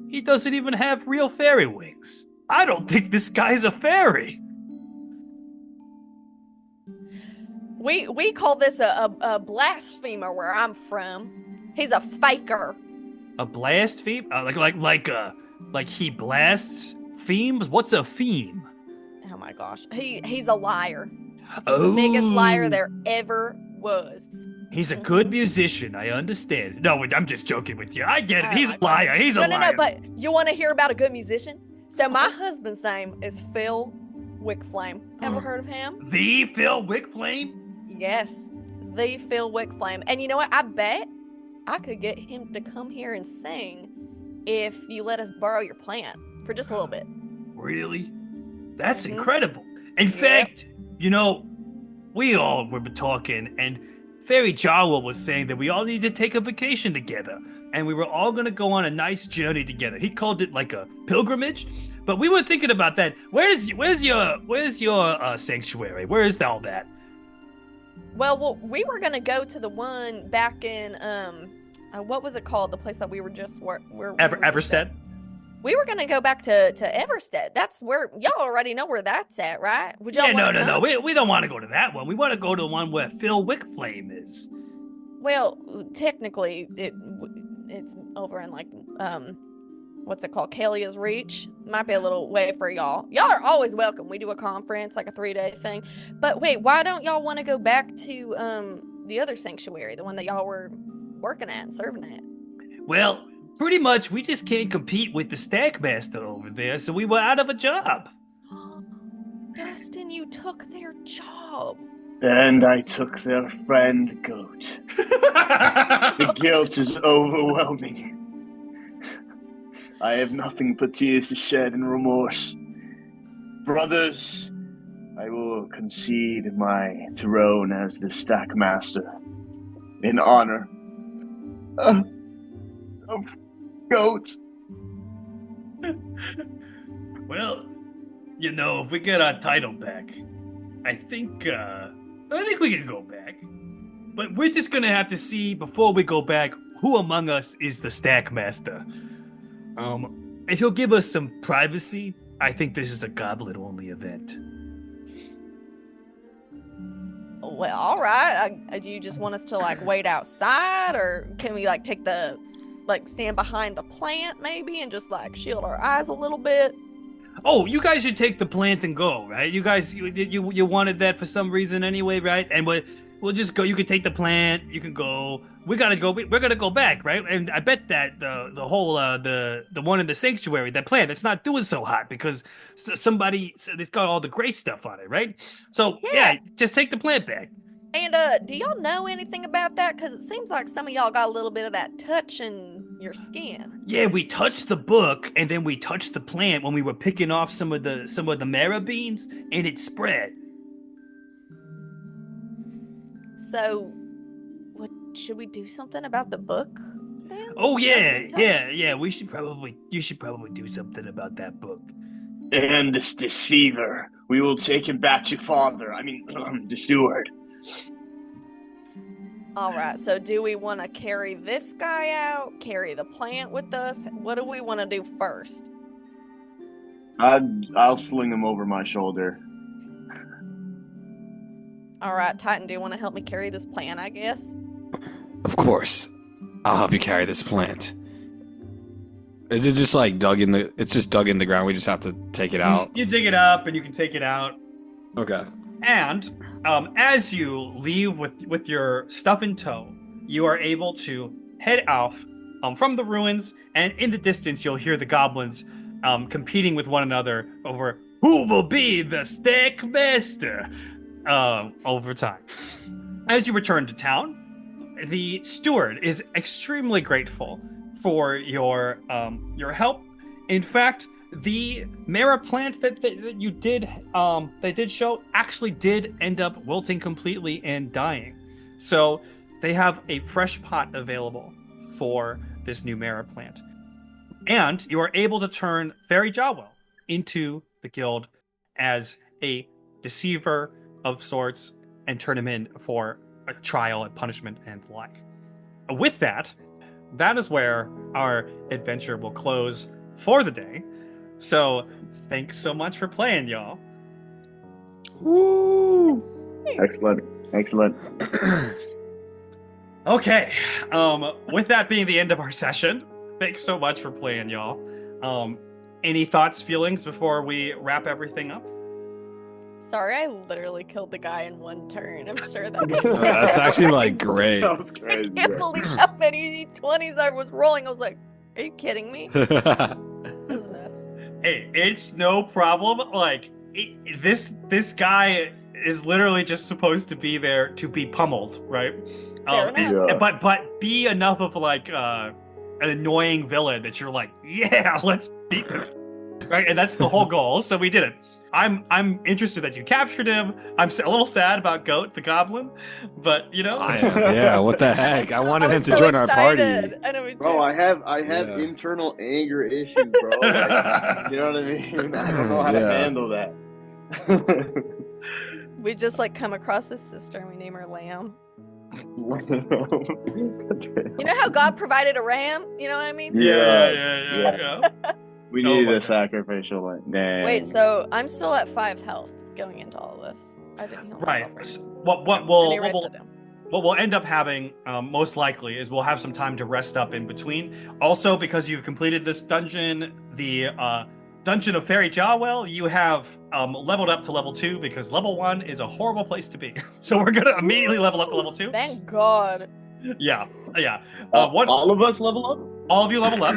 he doesn't even have real fairy wings. I don't think this guy's a fairy. We call this a blasphemer where I'm from. He's a faker. A blaspheme? Like he blasts themes? What's a theme? Oh my gosh. He's a liar. He's the biggest liar there ever was. He's a good musician, I understand. No, I'm just joking with you. I get it. Oh He's my a liar. gosh. He's a liar. No, but you want to hear about a good musician? So my husband's name is Phil Wickflame. Ever heard of him? The Phil Wickflame? Yes, the Phil Wickflame. And you know what? I bet I could get him to come here and sing if you let us borrow your plant for just a little bit. Really? That's incredible. In fact, we all were talking, and Fairy Jawwall was saying that we all need to take a vacation together, and we were all going to go on a nice journey together. He called it like a pilgrimage, but we were thinking about that. Where's your sanctuary? Where is all that? Well, we were gonna go to the one back in what was it called? The place that we were just Everstead. We were gonna go back to Everstead. That's where y'all already know where that's at, right? Would y'all No. We don't want to go to that one. We want to go to the one where Phil Wickflame is. Well, technically, it's over in like what's it called? Kalia's Reach. Might be a little way for y'all. Y'all are always welcome. We do a conference, like a 3-day thing. But wait, why don't y'all want to go back to the other sanctuary, the one that y'all were working at and serving at? Well, pretty much we just can't compete with the Stackmaster over there, so we were out of a job. Dustin, you took their job. And I took their friend Goat. The guilt is overwhelming. I have nothing but tears to shed and remorse. Brothers, I will concede my throne as the Stackmaster in honor of Goat. Well, if we get our title back, I think we can go back. But we're just gonna have to see before we go back who among us is the Stackmaster. If you'll give us some privacy, I think this is a goblin-only event. Well, all right. Do you just want us to wait outside, or can we take the stand behind the plant maybe and just shield our eyes a little bit? Oh, you guys should take the plant and go, right? You guys, you wanted that for some reason anyway, right? And we'll just go. You can take the plant. You can go. We gotta go. We're gonna go back, right? And I bet that the whole the one in the sanctuary, that plant, that's not doing so hot because somebody, it's got all the gray stuff on it, right? So yeah, just take the plant back. And do y'all know anything about that? Because it seems like some of y'all got a little bit of that touch in your skin. Yeah, we touched the book and then we touched the plant when we were picking off some of the mara beans, and it spread. So, should we do something about the book? Then? Oh yeah. You should probably do something about that book. And this deceiver, we will take him back to father. The steward. All right, so do we want to carry this guy out, carry the plant with us? What do we want to do first? I'll sling him over my shoulder. All right, Titan, do you want to help me carry this plant, I guess? Of course. I'll help you carry this plant. Is it just dug in the... It's just dug in the ground, we just have to take it out? You dig it up and you can take it out. Okay. And as you leave with your stuff in tow, you are able to head off from the ruins, and in the distance you'll hear the goblins competing with one another over who will be the Stackmaster over time. As you return to town, the steward is extremely grateful for your help. In fact, the mara plant that you did they did show actually did end up wilting completely and dying. So they have a fresh pot available for this new Mara plant. And you are able to turn Fairy Jawwell into the guild as a deceiver of sorts and turn him in for a trial and punishment and the like. With that, that is where our adventure will close for the day. So thanks so much for playing, y'all. Woo! Excellent. Okay. With that being the end of our session, thanks so much for playing, y'all. Any thoughts, feelings before we wrap everything up? Sorry, I literally killed the guy in one turn. I'm sure that guy's That's actually like great. That was I crazy. can't believe how many 20s I was rolling. I was like, are you kidding me? It was nuts. Hey, it's no problem. Like this guy is literally just supposed to be there to be pummeled, right? Fair enough. Yeah. But be enough of like an annoying villain that you're like, yeah, let's beat this, right? And that's the whole goal. So we did it. I'm interested that you captured him. I'm a little sad about Goat the Goblin, but you know. I am, yeah, what the heck? I wanted him was to so join our party. excited. I know we Bro, do. I have Yeah. internal anger issues, bro. Like, you know what I mean? I don't know how to Yeah. handle that. We just like come across his sister and we name her Lamb. You know how God provided a ram? You know what I mean? Yeah. We Oh needed my a God. sacrificial lamb. Dang. Wait, so I'm still at 5 health going into all this. I didn't heal Right. myself. What Let me write that down. what we'll end up having, most likely, is we'll have some time to rest up in between. Also, because you've completed this dungeon, the Dungeon of Fairy Jawwell, you have leveled up to level 2 because level 1 is a horrible place to be. So we're gonna immediately level up to level 2. Thank God. Yeah. all of us level up? All of you level up.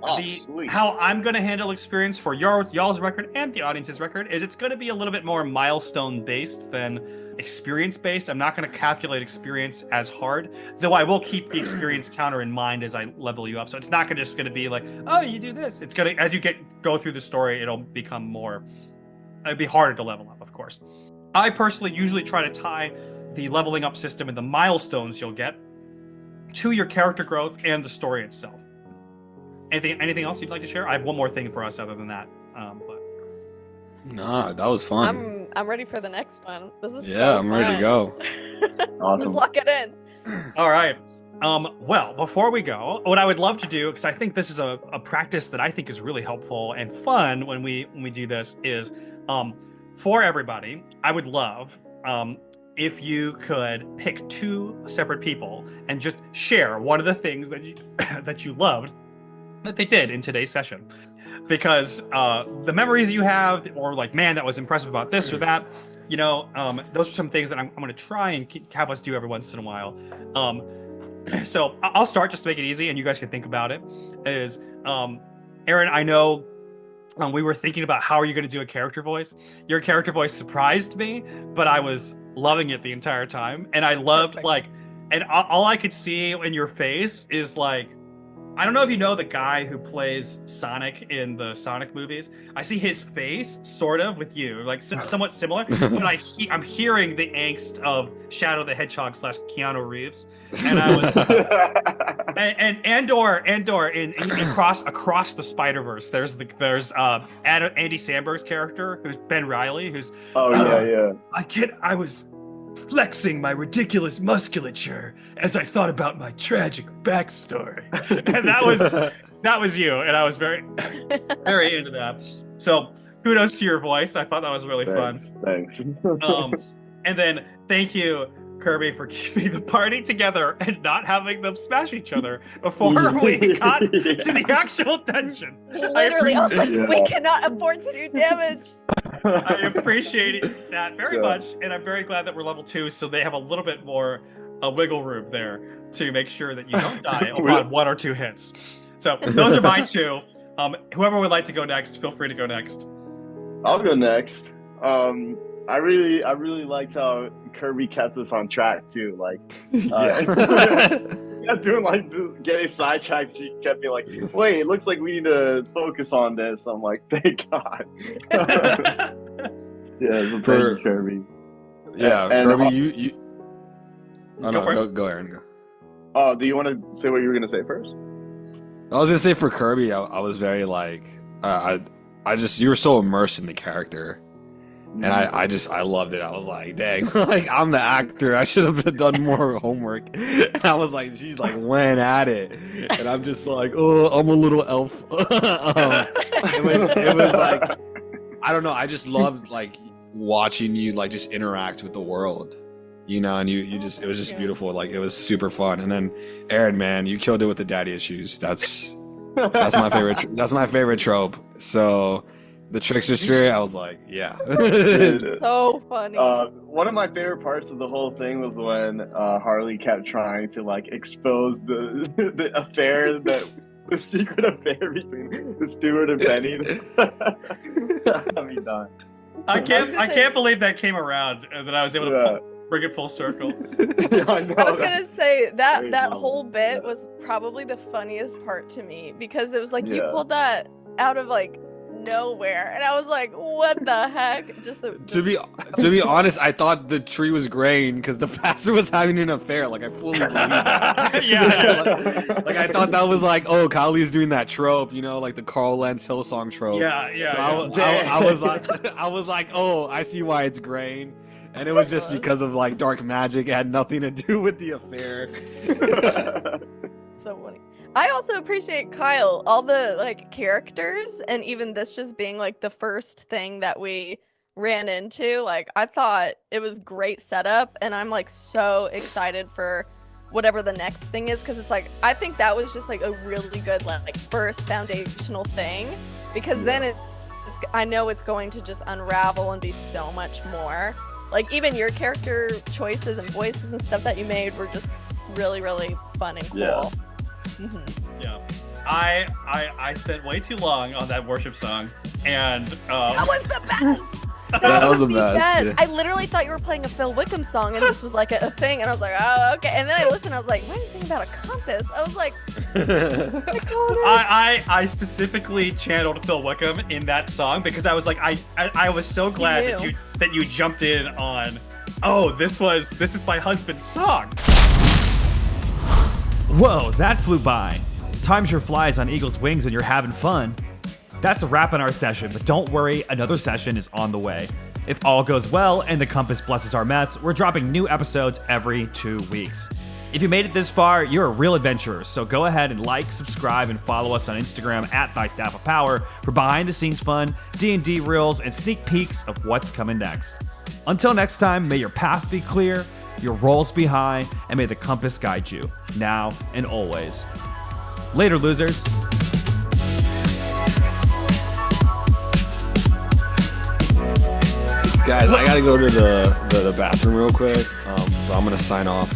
Oh, sweet. How I'm going to handle experience for y'all's record and the audience's record is it's going to be a little bit more milestone based than experience based. I'm not going to calculate experience as hard, though I will keep the experience counter in mind as I level you up. So it's not just going to be like, oh, you do this. It's going to, as you go through the story, it'll become more. It'd be harder to level up, of course. I personally usually try to tie the leveling up system and the milestones you'll get to your character growth and the story itself. Anything else you'd like to share? I have one more thing for us other than that. But Nah, that was fun. I'm ready for the next one. This is Yeah, so I'm ready to go. Let's Awesome. lock it in. all right. Well, before we go, what I would love to do, because I think this is a practice that I think is really helpful and fun when we do this, is for everybody, I would love if you could pick 2 separate people and just share one of the things that you that you loved that they did in today's session, because the memories you have, or like, man, that was impressive about this or that, you know, those are some things that I'm going to try and have us do every once in a while. So I'll start just to make it easy, and you guys can think about it. Is Aaron, I know we were thinking about how are you going to do a character voice. Your character voice surprised me, but I was loving it the entire time, and I loved Perfect. and all I could see in your face is like, I don't know if you know the guy who plays Sonic in the Sonic movies. I see his face sort of with you, like somewhat similar, but I'm hearing the angst of Shadow the Hedgehog / Keanu Reeves, and I was and Andor in across the Spider-Verse. There's Andy Samberg's character, who's Ben Reilly, who's yeah. I was flexing my ridiculous musculature as I thought about my tragic backstory, and that was you, and I was very very into that. So kudos to your voice. I thought that was really Thanks. fun. And then thank you, Kirby, for keeping the party together and not having them smash each other before we got to the actual dungeon. Literally, I was like, Yeah. we cannot afford to do damage. I appreciate that very Yeah. much, and I'm very glad that we're level 2, so they have a little bit more wiggle room there to make sure that you don't die upon 1 or 2 hits. So those are my 2. Whoever would like to go next, feel free to go next. I'll go next. I really liked how Kirby kept us on track too. Like, yeah, doing like getting sidetracked. She kept me like, "Wait, it looks like we need to focus on this." I'm like, "Thank God." Yeah, so thank you, Kirby. Yeah, And- Kirby, you Oh, Go for no, it. go, Aaron. Go. Oh, do you want to say what you were gonna say first? I was gonna say for Kirby, I was very like, you were so immersed in the character, and I loved it. I was like, dang, like I'm the actor. I should have done more homework. And I was like, she's like went at it, and I'm just like, oh, I'm a little elf. It was like, I don't know. I just loved like watching you like just interact with the world. You know, and you just, it was just beautiful. Like, it was super fun. And then Aaron, man, you killed it with the daddy issues. That's my favorite. That's my favorite trope. So the trickster spirit, I was like, yeah. So funny. One of my favorite parts of the whole thing was when Harley kept trying to like expose the affair, the secret affair between the steward and Penny. I mean, done. I can't believe that came around and that I was able to bring it full circle. I know, I was gonna say that whole bit was probably the funniest part to me because it was like you pulled that out of like nowhere, and I was like, "What the heck?" Just to be honest, I thought the tree was graying because the pastor was having an affair. Like, I fully believe that. Yeah. like I thought that was like, oh, Kylie's doing that trope, you know, like the Carl Lentz Hillsong trope. Yeah. So I was like, oh, I see why it's graying. And it was just because of like dark magic. It had nothing to do with the affair. So funny. I also appreciate Kyle, all the like characters, and even this just being like the first thing that we ran into. Like, I thought it was great setup, and I'm like so excited for whatever the next thing is, because it's like I think that was just like a really good like first foundational thing, because then I know it's going to just unravel and be so much more. Like, even your character choices and voices and stuff that you made were just really, really fun and cool. Yeah. Yeah. I spent way too long on that worship song, and That was the best. That was the best. Yeah. I literally thought you were playing a Phil Wickham song, and this was like a thing, and I was like, oh, okay. And then I listened, I was like, why is he singing about a compass? I was like, I specifically channeled Phil Wickham in that song because I was like, I was so glad that you jumped in on, oh, this is my husband's song. Whoa, that flew by. Time sure flies on eagle's wings when you're having fun. That's a wrap on our session, but don't worry, another session is on the way. If all goes well and the compass blesses our mess, we're dropping new episodes every 2 weeks. If you made it this far, you're a real adventurer, so go ahead and like, subscribe, and follow us on Instagram at ThyStaffOfPower for behind-the-scenes fun, D&D reels, and sneak peeks of what's coming next. Until next time, may your path be clear, your rolls be high, and may the compass guide you, now and always. Later, losers. Guys, I gotta go to the bathroom real quick, but I'm gonna sign off.